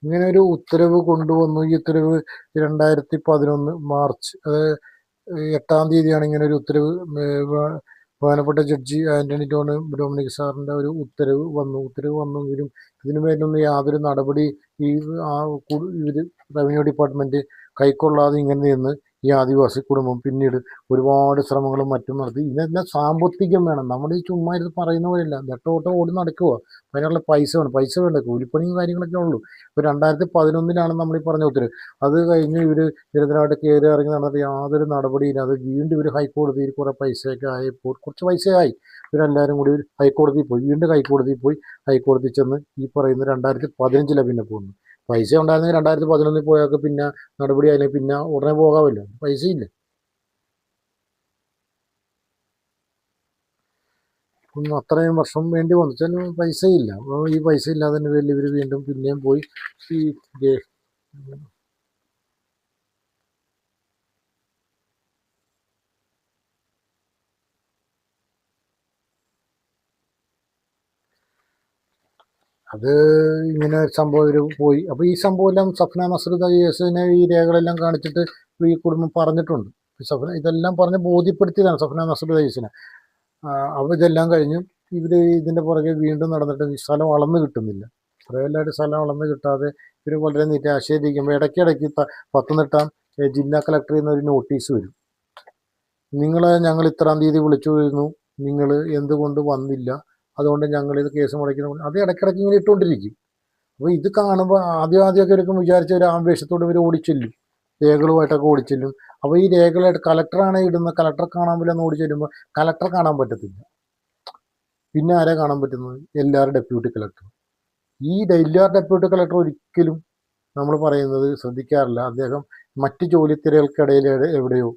ഇങ്ങനെ ഒരു ഉത്തരവ് കൊണ്ടുവന്നു. ഈ ഉത്തരവ് 2011 മാർച്ച് 8-ാം തീയതിയാണ് ഇങ്ങനെ ഒരു ഉത്തരവ് ബഹുമാനപ്പെട്ട ജഡ്ജി ആന്റണി ഡൊമിനിക് സാറിൻ്റെ ഒരു ഉത്തരവ് വന്നെങ്കിലും ഇതിനു വേണ്ടിയൊന്നും യാതൊരു നടപടി ഇവർ റവന്യൂ ഡിപ്പാർട്ട്മെൻറ്റ് കൈക്കൊള്ളാതെ ഇങ്ങനെ നിന്ന് ഈ ആദിവാസി കുടുംബം പിന്നീട് ഒരുപാട് ശ്രമങ്ങളും മറ്റും നടത്തി. ഇതെല്ലാം സാമ്പത്തികം വേണം. നമ്മൾ ഈ ചുമ്മാ ഇത് പറയുന്ന പോലെയല്ല, നെട്ടോട്ടം ഓടി നടക്കുക. അതിനുള്ള പൈസ വേണ്ട, കൂലിപ്പണിയും കാര്യങ്ങളൊക്കെ ഉള്ളൂ. ഇപ്പോൾ 2011 നമ്മൾ ഈ പറഞ്ഞ ഉത്തരവ്, അത് കഴിഞ്ഞ് ഇവർ നിരന്തരമായിട്ട് കയറി ഇറങ്ങി നടന്നിട്ട് യാതൊരു നടപടിയില്ല. അത് വീണ്ടും ഇവർ ഹൈക്കോടതിയിൽ കുറേ പൈസയൊക്കെ ആയപ്പോൾ, കുറച്ച് പൈസയായി, ഇവരെല്ലാവരും കൂടി ഹൈക്കോടതിയിൽ പോയി, വീണ്ടും ഹൈക്കോടതി ചെന്ന് ഈ പറയുന്ന 2015 പിന്നെ പോകുന്നു. പൈസ ഉണ്ടായിരുന്നെങ്കിൽ 2011 പോയൊക്കെ പിന്നെ നടപടി ആയില്ലെങ്കിൽ പിന്നെ ഉടനെ പോകാമല്ലോ, പൈസയില്ല. അത്രയും വർഷം വേണ്ടി വന്നു വെച്ചാൽ പൈസയില്ല. അപ്പോൾ ഈ പൈസ ഇല്ലാതെ പേരിൽ ഇവർ വീണ്ടും പിന്നെയും പോയി ഈ അത് ഇങ്ങനെ സംഭവം ഇവർ പോയി. അപ്പോൾ ഈ സംഭവം എല്ലാം സഫ്ന നസ്രുദ്ദ കേസിനെ ഈ രേഖകളെല്ലാം കാണിച്ചിട്ട് ഈ കുടുംബം പറഞ്ഞിട്ടുണ്ട്. ഇതെല്ലാം പറഞ്ഞ് ബോധ്യപ്പെടുത്തിയതാണ് സഫ്ന നസ്രുദ്ദ കേസിനെ. അപ്പോൾ ഇതെല്ലാം കഴിഞ്ഞ് ഇവർ ഇതിൻ്റെ പുറകെ വീണ്ടും നടന്നിട്ട് ഈ സ്ഥലം അളന്ന് കിട്ടുന്നില്ല. കുറേയെല്ലായിട്ട് സ്ഥലം അളന്ന് കിട്ടാതെ ഇവർ വളരെ നിരാശയിലിരിക്കുമ്പോൾ ഇടയ്ക്കിടയ്ക്ക് പത്തനംതിട്ട ജില്ലാ കളക്ടറിൽ നിന്ന് ഒരു നോട്ടീസ് വരും. ഞങ്ങൾ ഇത്രാം തീയതി വിളിച്ചു, നിങ്ങൾ എന്തുകൊണ്ട് വന്നില്ല, അതുകൊണ്ട് ഞങ്ങളിത് കേസ് മുടക്കുന്നു. അത് ഇടയ്ക്കിടയ്ക്ക് ഇങ്ങനെ ഇട്ടുകൊണ്ടിരിക്കും. അപ്പോൾ ഇത് കാണുമ്പോൾ ആദ്യമൊക്കെ എടുക്കും വിചാരിച്ച ഒരു ആവേശത്തോട് ഇവർ ഓടിച്ചെല്ലും, രേഖകളുമായിട്ടൊക്കെ ഓടിച്ചെല്ലും. അപ്പോൾ ഈ രേഖകളായിട്ട് കളക്ടറാണ് ഇടുന്നത്. കളക്ടർ കാണാൻ പറ്റില്ലെന്ന് ഓടിച്ചെല്ലുമ്പോൾ കളക്ടർ കാണാൻ പറ്റത്തില്ല. പിന്നെ ആരെ കാണാൻ പറ്റുന്നത്? എല്ലാവരും ഡെപ്യൂട്ടി കളക്ടർ. എല്ലാ ഡെപ്യൂട്ടി കളക്ടർ ഒരിക്കലും നമ്മൾ പറയുന്നത് ശ്രദ്ധിക്കാറില്ല. അദ്ദേഹം മറ്റ് ജോലിത്തിരകൾക്കിടയിൽ എവിടെയോ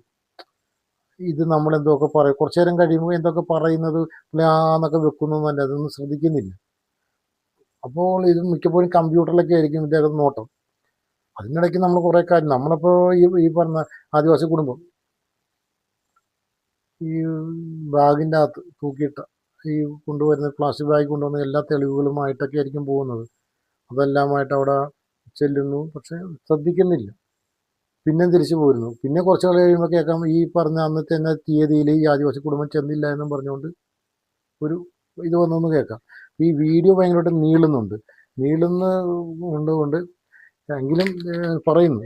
ഇത് നമ്മൾ എന്തൊക്കെ പറയും, കുറച്ചു നേരം കഴിയുമ്പോൾ എന്തൊക്കെ പറയുന്നത് എന്നൊക്കെ വെക്കുന്നതല്ല, അതൊന്നും ശ്രദ്ധിക്കുന്നില്ല. അപ്പോൾ ഇത് മിക്കപ്പോഴും കമ്പ്യൂട്ടറിലൊക്കെ ആയിരിക്കും ഇദ്ദേഹം നോട്ടം. അതിനിടയ്ക്ക് നമ്മൾ കുറേ കാര്യം നമ്മളിപ്പോൾ ഈ പറഞ്ഞ ആദിവാസി കുടുംബം ഈ ബാഗിൻ്റെ അകത്ത് തൂക്കിയിട്ട ഈ കൊണ്ടുവരുന്ന പ്ലാസ്റ്റിക് ബാഗ് കൊണ്ടുവന്ന എല്ലാ തെളിവുകളുമായിട്ടൊക്കെ ആയിരിക്കും പോകുന്നത്. അതെല്ലാമായിട്ട് അവിടെ ചെല്ലുന്നു, പക്ഷെ ശ്രദ്ധിക്കുന്നില്ല. പിന്നെ തിരിച്ചു പോരുന്നു. പിന്നെ കുറച്ച് നാൾ കഴിയുമ്പോൾ കേൾക്കാം ഈ പറഞ്ഞ അന്നത്തെ തന്നെ തീയതിയിൽ ഈ ആദിവാസി കുടുംബം ചെന്നില്ല എന്നും പറഞ്ഞുകൊണ്ട് ഒരു ഇത് വന്നൊന്ന് കേൾക്കാം. ഈ വീഡിയോ ഭയങ്കരമായിട്ട് നീളുന്നുകൊണ്ട് എങ്കിലും പറയുന്നു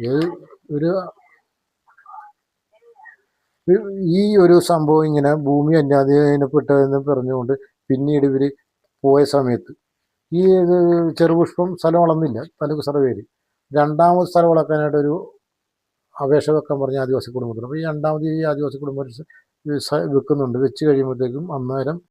ഈ ഒരു സംഭവം ഇങ്ങനെ ഭൂമി അന്യാധീനപ്പെട്ടതെന്ന് പറഞ്ഞുകൊണ്ട് പിന്നീട് ഇവർ പോയ സമയത്ത് ഈ ചെറുപുഷ്പം സ്ഥലം അളന്നില്ല. താലൂക്ക് സർവേയിൽ രണ്ടാമത് സ്ഥലം അളക്കാനായിട്ടൊരു അപേക്ഷ വെക്കാൻ പറഞ്ഞ ആദിവാസി കുടുംബത്തിന്. അപ്പോൾ ഈ രണ്ടാമത് ഈ ആദിവാസി കുടുംബം വെക്കുന്നുണ്ട്. വെച്ച് കഴിയുമ്പോഴത്തേക്കും അന്നേരം